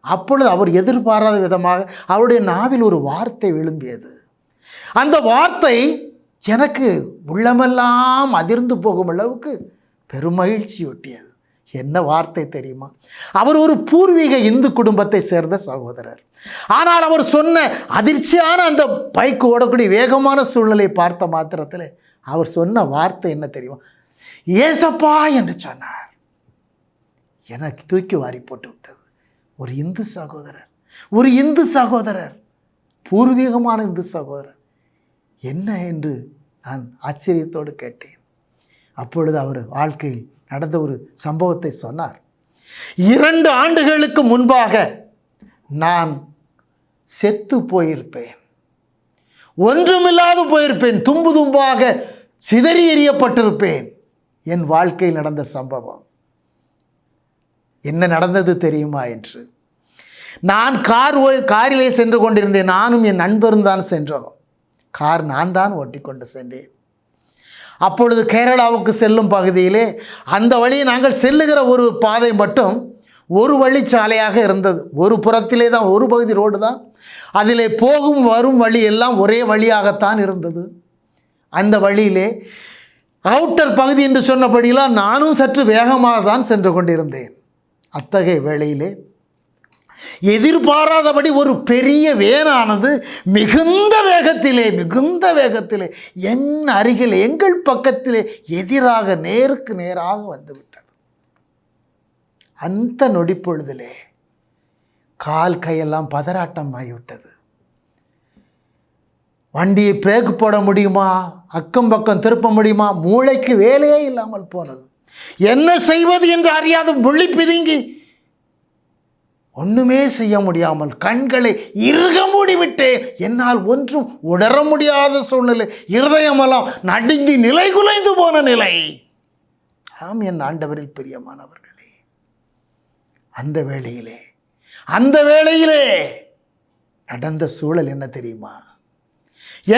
அப்பொழுது அவர் எதிர்பாராத விதமாக அவருடைய நாவில் ஒரு வார்த்தை எழும்பியது. அந்த வார்த்தை எனக்கு உள்ளமெல்லாம் அதிர்ந்து போகும் அளவுக்கு பெருமகிழ்ச்சி ஒட்டியது. என்ன வார்த்தை தெரியுமா? அவர் ஒரு பூர்வீக இந்து குடும்பத்தை சேர்ந்த சகோதரர். ஆனால் அவர் சொன்ன அதிர்ச்சியான அந்த பைக்கு ஓடக்கூடிய வேகமான சூழ்நிலையை பார்த்த மாத்திரத்தில் அவர் சொன்ன வார்த்தை என்ன தெரியுமா? ஏசப்பா என்று சொன்னார். எனக்கு தூக்கி வாரி போட்டு விட்டது. ஒரு இந்து சகோதரர், பூர்வீகமான இந்து சகோதரர், என்ன என்று நான் ஆச்சரியத்தோடு கேட்டேன். அப்பொழுது அவர் வாழ்க்கையில் நடந்த ஒரு சம்பவத்தை சொன்னார். 2 ஆண்டுகளுக்கு முன்பாக நான் செத்து போயிருப்பேன், ஒன்றுமில்லாது போயிருப்பேன், தும்பு தும்பாக சிதறி எறியப்பட்டிருப்பேன். என் வாழ்க்கையில் நடந்த சம்பவம் என்ன நடந்தது தெரியுமா என்று. நான் காரிலே சென்று கொண்டிருந்தேன். நானும் என் நண்பரும் தான் சென்றோம். கார் நான் தான் ஓட்டி கொண்டு சென்றேன். அப்பொழுது கேரளாவுக்கு செல்லும் பகுதியிலே அந்த வழியை நாங்கள் செல்லுகிற ஒரு பாதை மட்டும் ஒரு வழிச்சாலையாக இருந்தது. ஒரு புறத்திலே தான் ஒரு பகுதி ரோடு தான். அதிலே போகும் வரும் வழி எல்லாம் ஒரே வழியாகத்தான் இருந்தது. அந்த வழியிலே அவுட்டர் பகுதி என்று சொன்னபடியெல்லாம் நானும் சற்று வேகமாக தான் சென்று கொண்டிருந்தேன். அத்தகைய வேளையிலே எதிர்பாராதபடி ஒரு பெரிய வேனானது மிகுந்த வேகத்திலே என் அருகில் எங்கள் பக்கத்திலே எதிராக நேருக்கு நேராக வந்துவிட்டது. அந்த நொடிப்பொழுதிலே கால் கையெல்லாம் பதறாட்டம் ஆகிவிட்டது. வண்டியை பிரேக் போட முடியுமா, அக்கம் பக்கம் திருப்ப முடியுமா, மூளைக்கு வேலையே இல்லாமல் போனது. என்ன செய்வது என்று அறியாது முள்ளி பிதுங்கி ஒன்றுமே செய்ய முடியாமல் கண்களை இறுக மூடிவிட்டேன். என்னால் ஒன்றும் உணர முடியாத சூழ்நிலை, இருதயமெல்லாம் நடுங்கி நிலை குலைந்து போன நிலை. ஆம், என் ஆண்டவரில் பிரியமானவர்களே, அந்த வேளையிலே நடந்த சூழல் என்ன தெரியுமா?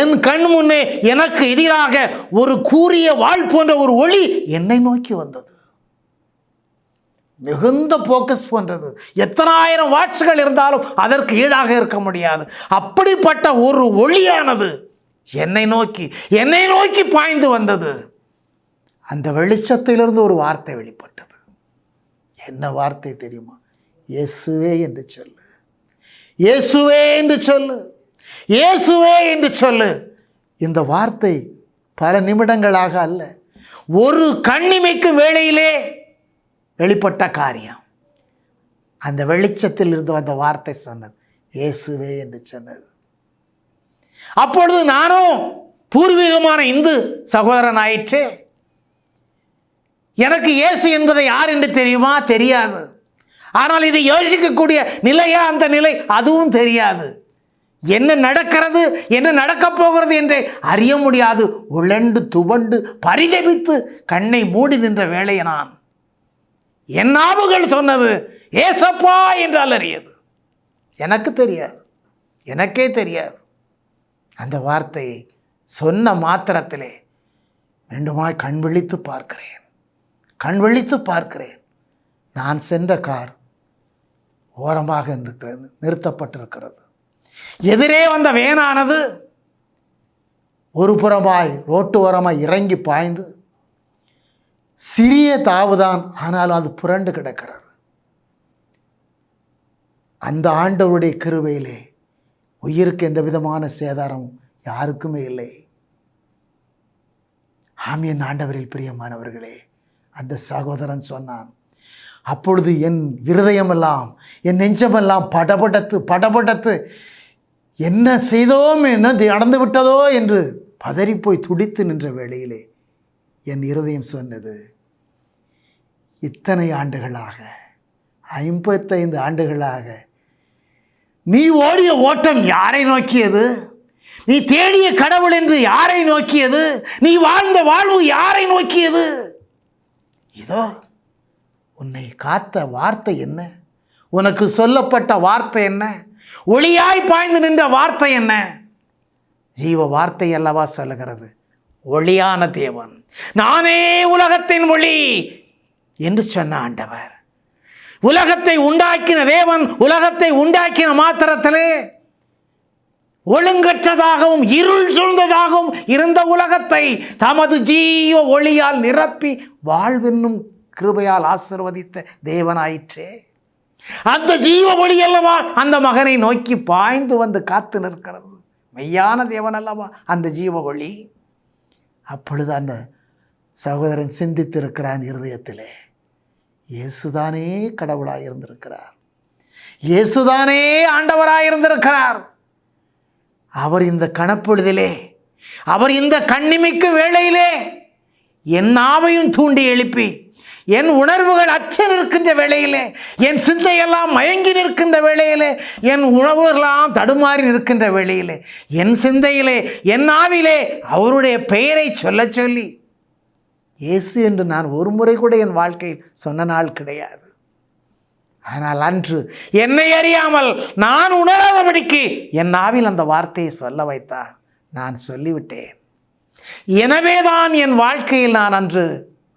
என் கண் முன்னே எனக்கு எதிராக ஒரு கூரிய வாள் போன்ற ஒரு ஒளி என்னை நோக்கி வந்தது. மிகுந்த போக்கஸ் போன்றது. எத்தனாயிரம் வாட்ஸ்கள் இருந்தாலும் அதற்கு ஈடாக இருக்க முடியாது. அப்படிப்பட்ட ஒரு ஒளியானது என்னை நோக்கி பாய்ந்து வந்தது. அந்த வெளிச்சத்திலிருந்து ஒரு வார்த்தை வெளிப்பட்டது. என்ன வார்த்தை தெரியுமா? இயேசுவே என்று சொல்லு, இயேசுவே என்று சொல்லு, இயேசுவே என்று சொல்லு. இந்த வார்த்தை பல நிமிடங்களாக அல்ல, ஒரு கண்ணிமைக்கும் வேளையிலே வெளிப்பட்ட காரியம். அந்த வெளிச்சத்தில் இருந்து அந்த வார்த்தை சொன்னது, இயேசுவே என்று சொன்னது. அப்பொழுது நானும் பூர்வீகமான இந்து சகோதரன் ஆயிற்றே. எனக்கு இயேசு என்பதை யார் என்று தெரியுமா? தெரியாது. ஆனால் இதை யோசிக்கக்கூடிய நிலையா அந்த நிலை? அதுவும் தெரியாது. என்ன நடக்கிறது, என்ன நடக்கப் போகிறது என்றே அறிய முடியாது. உழண்டு துவண்டு பரிதபித்து கண்ணை மூடி நின்ற வேளையை நான் என் நாவுகள் சொன்னது ஏசப்பா என்றால் அறியது. எனக்கு தெரியாது, எனக்கே தெரியாது. அந்த வார்த்தையை சொன்ன மாத்திரத்திலே மீண்டுமாய் கண் விழித்து பார்க்கிறேன். நான் சென்ற கார் ஓரமாக நிறுத்தப்பட்டிருக்கிறது. எதிரே வந்த வேனானது ஒரு புறமாய் ரோட்டு ஓரமாய் இறங்கி பாய்ந்து, சிறிய தாவுதான், ஆனாலும் அது புரண்டு கிடக்கிறது. அந்த ஆண்டவருடைய கிருபையிலே உயிருக்கு எந்த விதமான சேதாரமும் யாருக்குமே இல்லை. என் ஆண்டவரில் பிரியமானவர்களே, அந்த சகோதரன் சொன்னான். அப்பொழுது என் இருதயமெல்லாம், என் நெஞ்சமெல்லாம் படபடத்து என்ன செய்தோம், என்ன நடந்து விட்டதோ என்று பதறிப்போய் துடித்து நின்ற வேளையிலே என் இருதயம் சொன்னது, இத்தனை ஆண்டுகளாக, 55 ஆண்டுகளாக நீ ஓடிய ஓட்டம் யாரை நோக்கியது? நீ தேடிய கடவுள் என்று யாரை நோக்கியது? நீ வாழ்ந்த வாழ்வு யாரை நோக்கியது? இதோ உன்னை காத்த வார்த்தை என்ன? உனக்கு சொல்லப்பட்ட வார்த்தை என்ன? ஒளியாய் பாய்ந்து நின்ற வார்த்தை என்ன? ஜீவ வார்த்தை அல்லவா சொல்லுகிறது. ஒளியான தேவன், நானே உலகத்தின் ஒளி என்று சொன்ன ஆண்டவர். உலகத்தை உண்டாக்கின தேவன் உலகத்தை உண்டாக்கின மாத்திரத்திலே ஒழுங்கற்றதாகவும் இருள் சூழ்ந்ததாகவும் இருந்த உலகத்தை தமது ஜீவ ஒளியால் நிரப்பி வாழ்வென்னும் கிருபையால் ஆசீர்வதித்த தேவனாயிற்றே. அந்த ஜீவ ஒளி அல்லவா அந்த மகனை நோக்கி பாய்ந்து வந்து காத்து நிற்கிறது. மெய்யான தேவன் அல்லவா அந்த ஜீவ ஒளி. அப்பொழுது அந்த சகோதரன் சிந்தித்திருக்கிறான் இருதயத்திலே, இயேசுதானே கடவுளாக இருந்திருக்கிறார், இயேசுதானே ஆண்டவராக இருந்திருக்கிறார். அவர் இந்த கணப்பொழுதிலே, அவர் இந்த கண்ணிமைக்கு வேளையிலே என் நாவையும் தூண்டி எழுப்பி என் உணர்வுகள் அச்ச நிற்கின்ற வேளையிலே, என் சிந்தையெல்லாம் மயங்கி நிற்கின்ற வேளையிலே, என் உணர்வுகளெல்லாம் தடுமாறி நிற்கின்ற வேளையிலே, என் சிந்தையிலே என் ஆவிலே அவருடைய பெயரை சொல்ல சொல்லி இயேசு என்று நான் ஒரு முறை கூட என் வாழ்க்கையில் சொன்ன நாள் கிடையாது. ஆனால் அன்று என்னை அறியாமல் நான் உணராதபடிக்கு என் ஆவில் அந்த வார்த்தையை சொல்ல வைத்தார். நான் சொல்லிவிட்டேன். எனவேதான் என் வாழ்க்கையில் நான் அன்று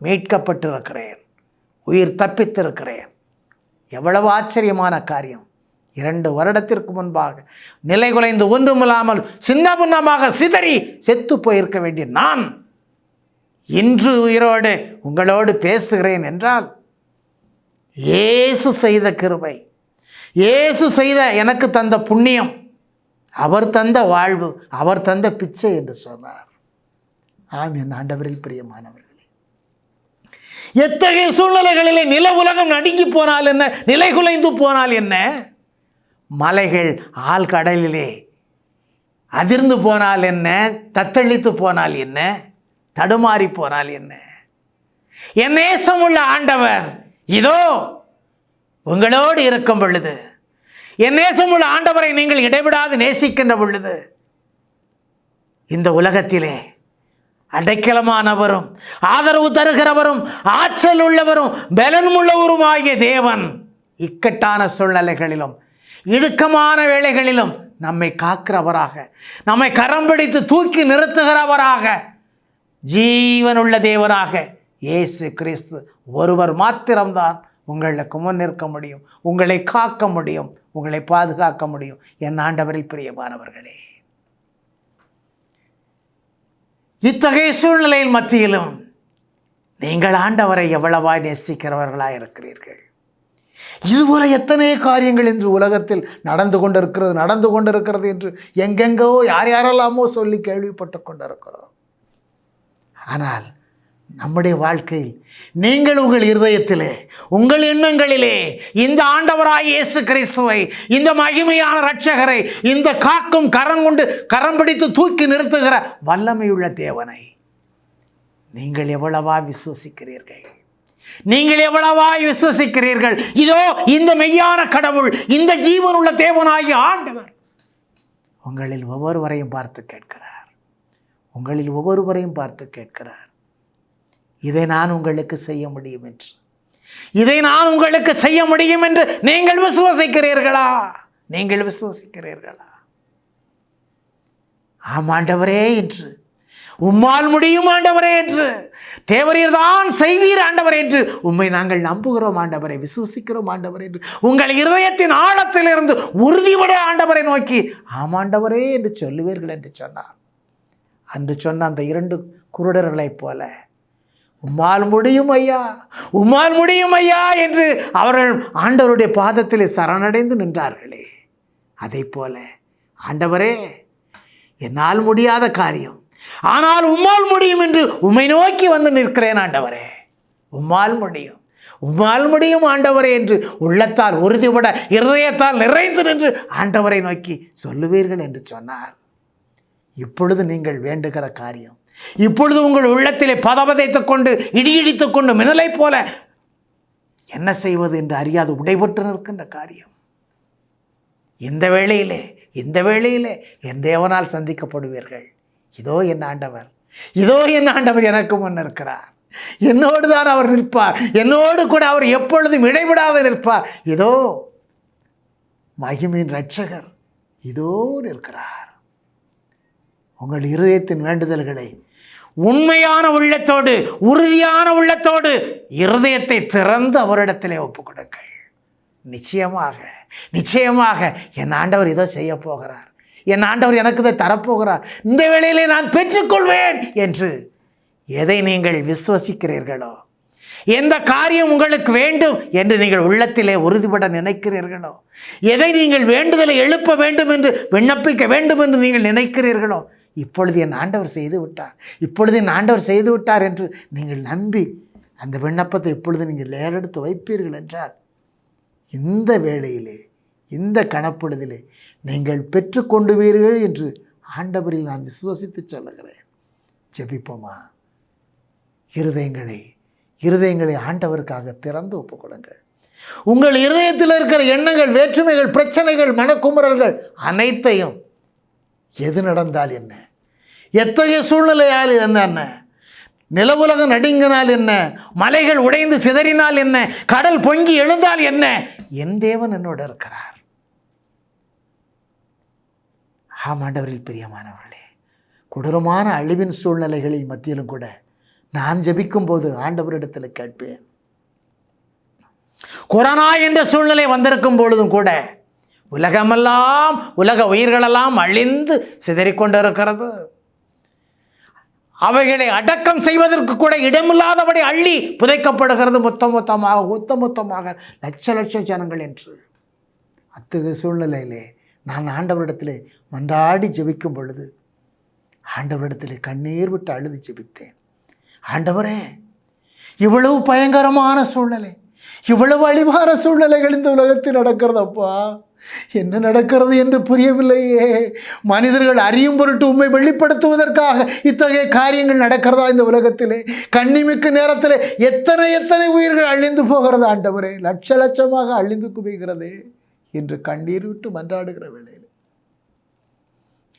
மீட்கப்பட்டிருக்கிறேன், உயிர் தப்பித்திருக்கிறேன். எவ்வளவு ஆச்சரியமான காரியம்! 2 வருடத்திற்கு முன்பாக நிலை குலைந்து ஒன்றுமில்லாமல் சின்ன பின்னமாக சிதறி செத்து போயிருக்க வேண்டிய நான் இன்று உயிரோடு உங்களோடு பேசுகிறேன் என்றால் இயேசு செய்த கிருபை, இயேசு செய்த எனக்கு தந்த புண்ணியம், அவர் தந்த வாழ்வு, அவர் தந்த பிச்சை என்று சொன்னார். ஆம், என் ஆண்டவரில் பிரியமானவர்களே, எத்தகைய சூழ்நிலைகளிலே நில உலகம் நடுங்கி போனால் என்ன, நிலை குலைந்து போனால் என்ன, மலைகள் ஆழ்கடலிலே அதிர்ந்து போனால் என்ன, தத்தளித்து போனால் என்ன, தடுமாறி போனால் என்ன, என் நேசமுள்ள ஆண்டவர் இதோ உங்களோடு இருக்கும் பொழுது, என் நேசமுள்ள ஆண்டவரை நீங்கள் இடைவிடாது நேசிக்கின்ற பொழுது, இந்த உலகத்திலே அடைக்கலமானவரும் ஆதரவு தருகிறவரும் ஆற்றல் உள்ளவரும் பலனுள்ளவருமாகிய தேவன் இக்கட்டான சூழ்நிலைகளிலும் இடுக்கமான வேளைகளிலும் நம்மை காக்கிறவராக, நம்மை கரம் பிடித்து தூக்கி நிறுத்துகிறவராக, ஜீவனுள்ள தேவனாக இயேசு கிறிஸ்து ஒருவர் மாத்திரம்தான் உங்களுக்கு முன் நிற்க முடியும், உங்களை காக்க முடியும், உங்களை பாதுகாக்க முடியும். என் ஆண்டவரில் பிரியமானவர்களே, இத்தகைய சூழ்நிலையில் மத்தியிலும் நீங்கள் ஆண்டவரை எவ்வளவாய் நேசிக்கிறவர்களாக இருக்கிறீர்கள். இதுபோல எத்தனை காரியங்கள் இன்று உலகத்தில் நடந்து கொண்டிருக்கிறது என்று எங்கெங்கோ யாரெல்லாமோ சொல்லி கேள்விப்பட்டு கொண்டிருக்கிறோம். ஆனால் நம்முடைய வாழ்க்கையில் நீங்கள் உங்கள் இருதயத்திலே, உங்கள் எண்ணங்களிலே இந்த ஆண்டவராய் இயேசு கிறிஸ்துவை, இந்த மகிமையான இரட்சகரை, இந்த காக்கும் கரம் கொண்டு கரம் பிடித்து தூக்கி நிறுத்துகிற வல்லமையுள்ள தேவனை நீங்கள் எவ்வளவா விசுவசிக்கிறீர்கள்? நீங்கள் எவ்வளவாய் விசுவசிக்கிறீர்கள்? இதோ இந்த மெய்யான கடவுள், இந்த ஜீவனுள்ள தேவனாகிய ஆண்டவர் உங்களில் ஒவ்வொருவரையும் பார்த்து கேட்கிறார். உங்களில் ஒவ்வொருவரையும் பார்த்து கேட்கிறார், இதை நான் உங்களுக்கு செய்ய முடியும் என்று, இதை நான் உங்களுக்கு செய்ய முடியும் என்று நீங்கள் விசுவசிக்கிறீர்களா? நீங்கள் விசுவசிக்கிறீர்களா? ஆம் ஆண்டவரே என்று, உம்மால் முடியும் ஆண்டவரே என்று, தேவரீர் தான் செய்வீர் ஆண்டவரே என்று உம்மை நாங்கள் நம்புகிறோம் ஆண்டவரை, விசுவசிக்கிறோம் ஆண்டவரே என்று உங்கள் இருதயத்தின் ஆழத்திலிருந்து உறுதிபட ஆண்டவரை நோக்கி ஆம் ஆண்டவரே என்று சொல்லுவீர்கள் என்று சொன்னார். அன்று சொன்ன அந்த 2 குருடர்களைப் போல உம்மால் முடியும் ஐயா, உம்மால் முடியும் ஐயா என்று அவர்கள் ஆண்டவருடைய பாதத்தில் சரணடைந்து நின்றார்களே, அதை போல ஆண்டவரே என்னால் முடியாத காரியம், ஆனால் உம்மால் முடியும் என்று உம்மை நோக்கி வந்து நிற்கிறேன் ஆண்டவரே, உம்மால் முடியும், உம்மால் முடியும் ஆண்டவரே என்று உள்ளத்தால் உறுதிபட இருதயத்தால் நிறைந்து நின்று ஆண்டவரை நோக்கி சொல்லுவீர்கள் என்று சொன்னார். இப்பொழுது நீங்கள் வேண்டுகிற காரியம், இப்பொழுது உங்கள் உள்ளத்திலே பதபதைத்துக் கொண்டு இடியிடித்துக் கொண்டு மின்னலை போல என்ன செய்வது என்று அறியாது உடைபட்டு நிற்கின்ற காரியம், இந்த வேளையிலே என் தேவனால் சந்திக்கப்படுவீர்கள். இதோ என் ஆண்டவர், இதோ என் ஆண்டவர் எனக்கு முன் இருக்கிறார், என்னோடு தான் அவர் நிற்பார், என்னோடு கூட அவர் எப்பொழுதும் இடைவிடாது நிற்பார். இதோ மகிமையின் இரட்சகர் இதோ நிற்கிறார். உங்கள் இருதயத்தின் வேண்டுதல்களை உண்மையான உள்ளத்தோடு, உறுதியான உள்ளத்தோடு இருதயத்தை திறந்து அவரிடத்திலே ஒப்புக்கொடுங்கள். நிச்சயமாக என் ஆண்டவர் இதோ செய்ய போகிறார், என் ஆண்டவர் எனக்கு இதை தரப்போகிறார், இந்த வேளையிலே நான் பெற்றுக்கொள்வேன் என்று எதை நீங்கள் விசுவசிக்கிறீர்களோ, எந்த காரியம் உங்களுக்கு வேண்டும் என்று நீங்கள் உள்ளத்திலே உறுதிபட நினைக்கிறீர்களோ, எதை நீங்கள் வேண்டுதலை எழுப்ப வேண்டும் என்று விண்ணப்பிக்க வேண்டும் என்று நீங்கள் நினைக்கிறீர்களோ, இப்பொழுது என் ஆண்டவர் செய்து விட்டார் என்று நீங்கள் நம்பி அந்த விண்ணப்பத்தை இப்பொழுது நீங்கள் ஏறெடுத்து வைப்பீர்கள் என்றால் இந்த வேளையிலே, இந்த கணப்பொழுதிலே நீங்கள் பெற்றுக்கொண்டுவீர்கள் என்று ஆண்டவரில் நான் விசுவசித்து சொல்லுகிறேன். ஜெபிப்போமா? இருதயங்களை இருதயங்களை ஆண்டவருக்காக திறந்து ஒப்புக்கொடுங்கள். உங்கள் இருதயத்தில் இருக்கிற எண்ணங்கள், வேற்றுமைகள், பிரச்சனைகள், மனக்குமுறல்கள் அனைத்தையும் எது நடந்தால் என்ன, எத்தகைய சூழ்நிலையால் என்ன, நிலவுலகம் நடுங்கினால் என்ன, மலைகள் உடைந்து சிதறினால் என்ன, கடல் பொங்கி எழுந்தால் என்ன, என் தேவன் என்னோடு இருக்கிறார். ஆண்டவரில் பிரியமானவர்களே, கொடூரமான அழிவின் சூழ்நிலைகளின் மத்தியிலும் கூட நான் ஜெபிக்கும் போது ஆண்டவரிடத்தில் கேட்பேன். கொரோனா என்ற சூழ்நிலை வந்திருக்கும் பொழுதும் கூட உலகமெல்லாம், உலக உயிர்களெல்லாம் அழிந்து சிதறிக்கொண்டிருக்கிறது. அவைகளை அடக்கம் செய்வதற்கு கூட இடமில்லாதபடி அள்ளி புதைக்கப்படுகிறது மொத்தமாக லட்ச லட்ச ஜனங்கள் என்று. அத்தகைய சூழ்நிலையிலே நான் ஆண்டவரிடத்திலே மன்றாடி ஜெபிக்கும் பொழுது ஆண்டவரிடத்திலே கண்ணீர் விட்டு அழுது ஜெபித்தேன். ஆண்டவரே, இவ்வளவு பயங்கரமான சூழ்நிலை, இவ்வளவு அழிவான சூழ்நிலைகள் இந்த உலகத்தில் நடக்கிறதப்பா, என்ன நடக்கிறது என்று புரியவில்லையே. மனிதர்கள் அறியும் பொருட்டு உண்மை வெளிப்படுத்துவதற்காக இத்தகைய காரியங்கள் நடக்கிறதா இந்த உலகத்திலே? கண்ணிமிக்க நேரத்தில் எத்தனை உயிர்கள் அழிந்து போகிறது ஆண்டவரே, லட்ச லட்சமாக அழிந்து குவிகிறதே என்று கண்ணீர் விட்டு மன்றாடுகிற வேளையில்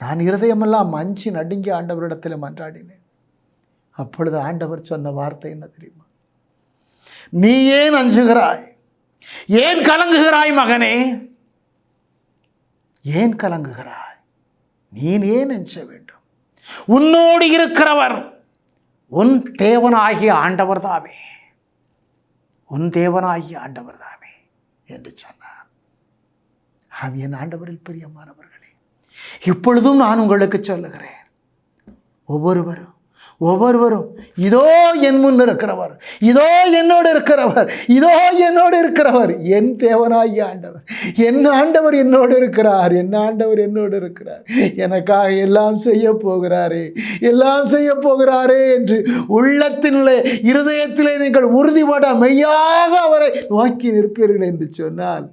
நான் இருதயமெல்லாம் அஞ்சி நடுங்கி ஆண்டவரிடத்தில் மன்றாடினேன். அப்பொழுது ஆண்டவர் சொன்ன வார்த்தை என்ன தெரியுமா? நீ ஏன் அஞ்சுகிறாய்? ஏன் கலங்குகிறாய் மகனே? ஏன் கலங்குகிறாய்? நீ ஏன் அஞ்ச வேண்டும்? உன்னோடு இருக்கிறவர் உன் தேவனாகிய ஆண்டவர் தாமே, உன் தேவனாகிய ஆண்டவர் தாமே என்று சொன்னார். என் ஆண்டவரில் பிரியமானவர்களே, இப்பொழுதும் நான் உங்களுக்கு சொல்லுகிறேன், ஒவ்வொருவரும் இதோ என் முன் இருக்கிறவர், இதோ என்னோடு இருக்கிறவர், இதோ என்னோடு இருக்கிறவர், என் தேவனாகிய ஆண்டவர், என் ஆண்டவர் என்னோடு இருக்கிறார், என் ஆண்டவர் என்னோடு இருக்கிறார், எனக்காக எல்லாம் செய்ய போகிறாரே என்று உள்ளத்தினுள்ளே, இருதயத்திலே நீங்கள் உறுதிப்பட மெய்யாக அவரை நோக்கி நிற்பீர்கள் என்று சொன்னால்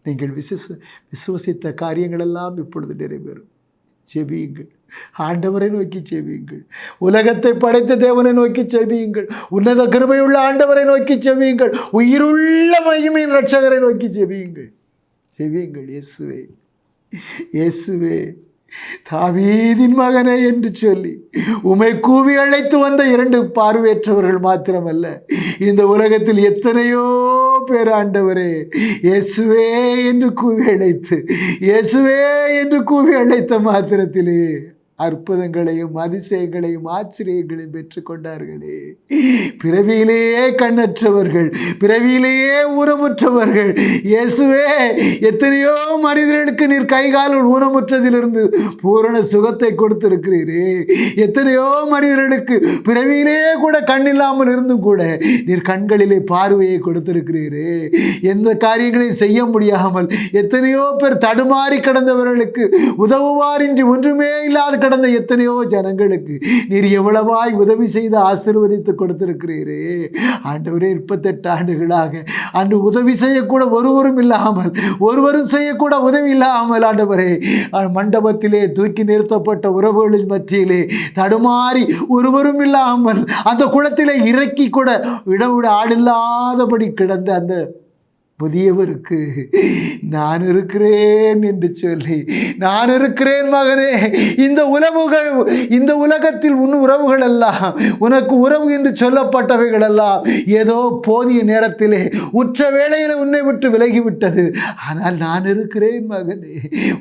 நீங்கள் விசுவசித்த காரியங்களெல்லாம் இப்பொழுது நிறைவேறும். ஜெபியுங்கள், ஆண்டவரை நோக்கி ஜெபியுங்கள், உலகத்தை படைத்த தேவனை நோக்கி ஜெபியுங்கள், உன்னத கிருபையுள்ள ஆண்டவரை நோக்கி ஜெபியுங்கள், உயிருள்ள மகிமையின் இரட்சகரை நோக்கி ஜெபியுங்கள். இயேசுவே, தாவீதின் மகனே என்று சொல்லி உம்மை கூவி அழைத்து வந்த 2 பார்வையற்றவர்கள் மாத்திரமல்ல, இந்த உலகத்தில் எத்தனையோ பேர் ஆண்டவரே இயேசுவே என்று கூவி அழைத்த மாத்திரத்திலே அற்புதங்களையும் அதிசயங்களையும் ஆச்சரியங்களையும் பெற்றுக்கொண்டார்களே. பிறவியிலேயே கண்ணற்றவர்கள், பிறவியிலேயே ஊனமுற்றவர்கள், இயேசுவே எத்தனையோ மனிதர்களுக்கு நீர் கைகாலில் ஊனமுற்றதிலிருந்து பூரண சுகத்தை கொடுத்திருக்கிறீரே. எத்தனையோ மனிதர்களுக்கு பிறவியிலேயே கூட கண்ணில்லாமல் இருந்தும் கூட நீர் கண்களிலே பார்வையை கொடுத்திருக்கிறீரே. எந்த காரியங்களையும் செய்ய முடியாமல் எத்தனையோ பேர் தடுமாறி கிடந்தவர்களுக்கு உதவுவாரின்றி ஒன்றுமே இல்லாத கடந்த எத்தனையோ ஜனங்களுக்கு நீர் எவ்வளவாய் உதவி செய்து ஆசீர்வதித்து கொடுத்திருக்கிறீரே. ஆண்டவரே, 38 ஆண்டுகளாக அன்று உதவி செய்யக்கூட ஒருவரும் செய்யக்கூட உதவி இல்லாமல் ஆண்டவரே மண்டபத்திலே தூக்கி நிறுத்தப்பட்ட உறவுகளின் மத்தியிலே தடுமாறி ஒருவரும் இல்லாமல் அந்த குளத்திலே இறக்கி கூட இடவிட ஆளில்லாதபடி கிடந்த அந்த புதியவருக்கு நான் இருக்கிறேன் என்று சொல்லி, நான் இருக்கிறேன் மகனே, இந்த உலகத்தில் உன் உறவுகள் எல்லாம், உனக்கு உறவு என்று சொல்லப்பட்டவைகள் எல்லாம் ஏதோ போதிய நேரத்திலே உற்ற வேளையில் உன்னை விட்டு விலகிவிட்டது. ஆனால் நான் இருக்கிறேன் மகனே,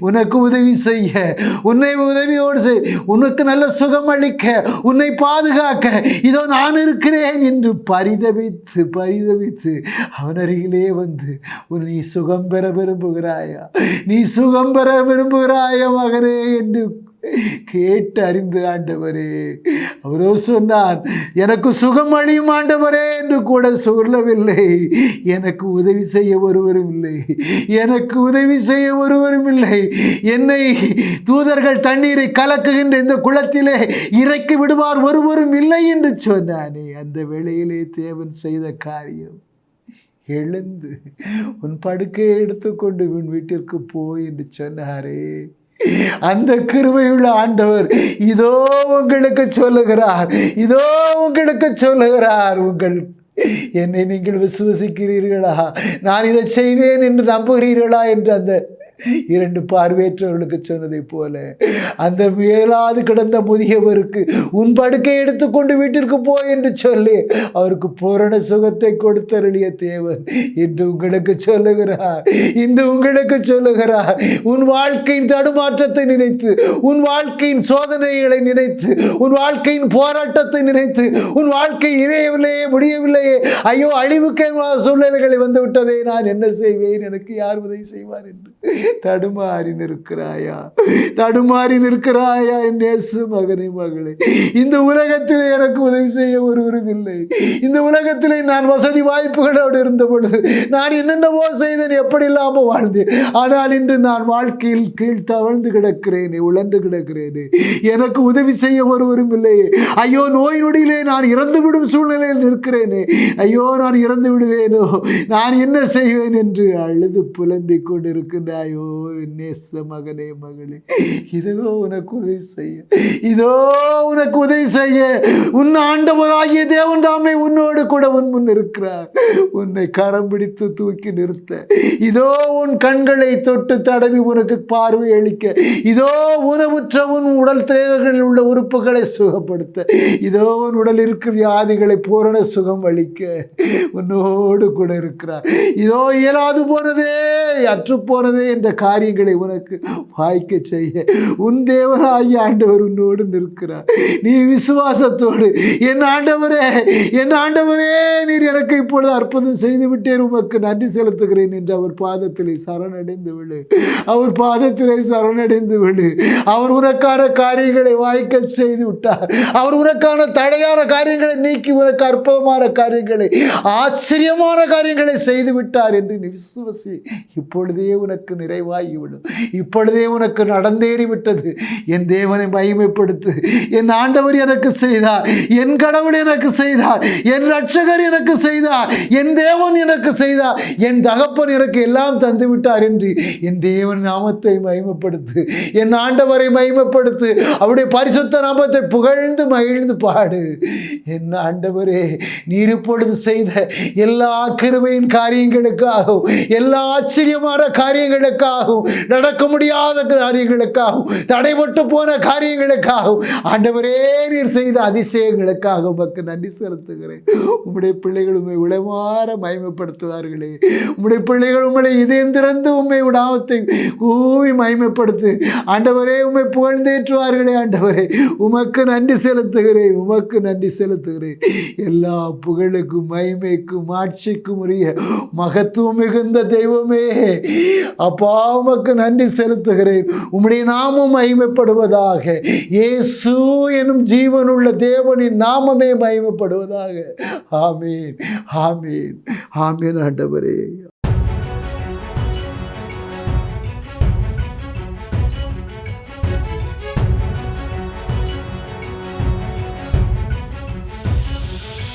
உனக்கு உதவி செய்ய, உன்னை உதவியோடு செய், உனக்கு நல்ல சுகம் அளிக்க, உன்னை பாதுகாக்க இதோ நான் இருக்கிறேன் என்று பரிதவித்து அவன் அருகிலே வந்து நீ சுகம் பெற விரும்புகிறாயா மகனே என்று கேட்டு அறிந்து ஆண்டவரே, அவரோ சொன்னார், எனக்கு சுகம் அழியும் ஆண்டவரே என்று கூட சொல்லவில்லை. எனக்கு உதவி செய்ய ஒருவரும் இல்லை, என்னை தூதர்கள் தண்ணீரை கலக்குகின்ற இந்த குளத்திலே இறக்கி விடுவார் ஒருவரும் இல்லை என்று சொன்னானே. அந்த வேளையிலே தேவன் செய்த காரியம், எழுந்து உன் படுக்கையை எடுத்துக்கொண்டு உன் வீட்டிற்கு போய் என்று சொன்னாரே. அந்த கிருபையுள்ள ஆண்டவர் இதோ உங்களுக்கு சொல்லுகிறார், உங்கள் என்னை நீங்கள் விசுவசிக்கிறீர்களா? நான் இதை செய்வேன் என்று நம்புகிறீர்களா என்று அந்த 2 பார்வையற்றவர்களுக்கு சொன்னதைப் போல அந்த மேலாது கிடந்த முதியவருக்கு உன் படுக்கை எடுத்துக்கொண்டு வீட்டிற்கு போ என்று சொல்லி அவருக்கு பூரண சுகத்தை கொடுத்தருளிய தேவன் இன்று உங்களுக்கு சொல்லுகிறார். இன்று உங்களுக்கு சொல்லுகிறார், உன் வாழ்க்கையின் தடுமாற்றத்தை நினைத்து, உன் வாழ்க்கையின் சோதனைகளை நினைத்து, உன் வாழ்க்கையின் போராட்டத்தை நினைத்து, உன் வாழ்க்கை இணையவில்லையே, முடியவில்லையே, ஐயோ அழிவுக்கே சூழ்நிலைகளை வந்து விட்டதே, நான் என்ன செய்வேன், எனக்கு யார் உதவி செய்வார் என்று தடுமாறி நிற்கிறாயா? தடுமாறி நிற்கிறாயா? என் நேச மகனே, மகளே, இந்த உலகத்திலே எனக்கு உதவி செய்ய ஒருவரும் இல்லை. இந்த உலகத்திலே நான் வசதி வாய்ப்புகளோடு இருந்த பொழுது நான் என்னென்னவோ செய்தேன், எப்படி இல்லாமல் வாழ்ந்தேன். ஆனால் இன்று நான் வாழ்க்கையில் கீழ் தவழ்ந்து கிடக்கிறேனே, உழன்று கிடக்கிறேனே, எனக்கு உதவி செய்ய ஒருவரும் இல்லையே. ஐயோ, நோய் நொடியிலே நான் இறந்துவிடும் சூழ்நிலையில் நிற்கிறேனே, ஐயோ நான் இறந்து விடுவேனோ, நான் என்ன செய்வேன் என்று அழுது புலம்பிக் கொண்டிருக்கின்றாயோ நேச மகனே, மகளே, இதோ உனக்கு உதவி செய்ய, இதோ உனக்கு உதவி செய்ய உன் ஆண்டவராகிய தேவன் தாமே உன்னோடு கூட உன் முன் இருக்கிறார். உன்னை கரம் பிடித்து தூக்கி நிறுத்த, இதோ உன் கண்களை தொட்டு தடவி உனக்கு பார்வை அளிக்க, இதோ ஊனமுற்ற உன் உடல் தேவைகளில் உள்ள உறுப்புகளை சுகப்படுத்த, இதோ உன் உடல் இருக்கிற வியாதிகளை பூரண சுகம் அளிக்க உன்னோடு கூட இருக்கிறார். இதோ இயலாது போனதே, அற்று போனதே என்ற காரியங்களை உனக்கு வாய்க்க செய்ய உன் தேவனாகிய ஆண்டவர் உன்னோடு நிற்கிறார். நீ விசுவாசத்தோடு, என் ஆண்டவரே, என் ஆண்டவரே, நீர் எனக்கு இப்பொழுது அற்புதம் செய்து விட்டேன், உமக்கு நன்றி செலுத்துகிறேன் என்று அவர் பாதத்திலே சரணடைந்து விடு. அவர் பாதத்திலே சரணடைந்து விடு. அவர் உனக்கான காரியங்களை வாய்க்க செய்து விட்டார். அவர் உனக்கான தடையான காரியங்களை நீக்கி உனக்கு அற்புதமான காரியங்களை, ஆச்சரியமான காரியங்களை செய்து விட்டார் என்று நீ விசுவாசி. இப்பொழுதே உனக்கு நிறைவாகிவிடும். இப்பொழுதே உனக்கு நடந்தேறிவிட்டது. என் தேவனை மகிமைப்படுத்து. என் ஆண்டவர் எனக்கு செய்தார், என் கடவுள் எனக்கு செய்தார், என் இரட்சகர் எனக்கு செய்தார், என் தேவன் எனக்கு செய்தார், என் தகப்பன் எனக்கு எல்லாம் தந்து விட்டார் என்று என் தேவன் நாமத்தை மகிமைப்படுத்து. என் ஆண்டவரை மகிமைப்படுத்து. அவருடைய பரிசுத்த நாமத்தை புகழ்ந்து மகிழ்ந்து பாடு. என் ஆண்டவரே, நீர் இப்பொழுது செய்த எல்லா கிருபையின் காரியங்களுக்காகவும், எல்லா ஆச்சரியமான காரியங்களுக்காகவும், நடக்க முடியாத காரியங்களுக்காகவும், தடைபட்டு போன காரியங்களுக்காகவும், ஆண்டவரே நீர் செய்த அதிசயங்களுக்காக உமக்கு நன்றி செலுத்துகிறேன். உம்முடைய பிள்ளைகள் உம்மை உளமாற மகிமைப்படுத்துவார்களே. உம்முடைய பிள்ளைகள் உம்முடைய இதயம் திறந்து உம்மை நாமத்தை கூவி மகிமைப்படுத்து. ஆண்டவரே, உம்மை புகழ்ந்தேற்றுவார்களே. ஆண்டவரே, உமக்கு நன்றி செலுத்துகிறேன், உமக்கு நன்றி செலுத்துகிறேன். எல்லா புகழுக்கும் மகிமைக்கும் ஆட்சிக்கும் உரிய மகத்துவம் மிகுந்த தெய்வமே, அப்பா, உமக்கு நன்றி செலுத்துகிறேன். உம்முடைய நாமம் மகிமைப்படுவதாக. இயேசு எனும் ஜீவனுள்ள தேவனின் நாமமே மகிமைப்படுவதாக. ஆமீன், ஆமீன், ஆமீன். ஆண்டவரே.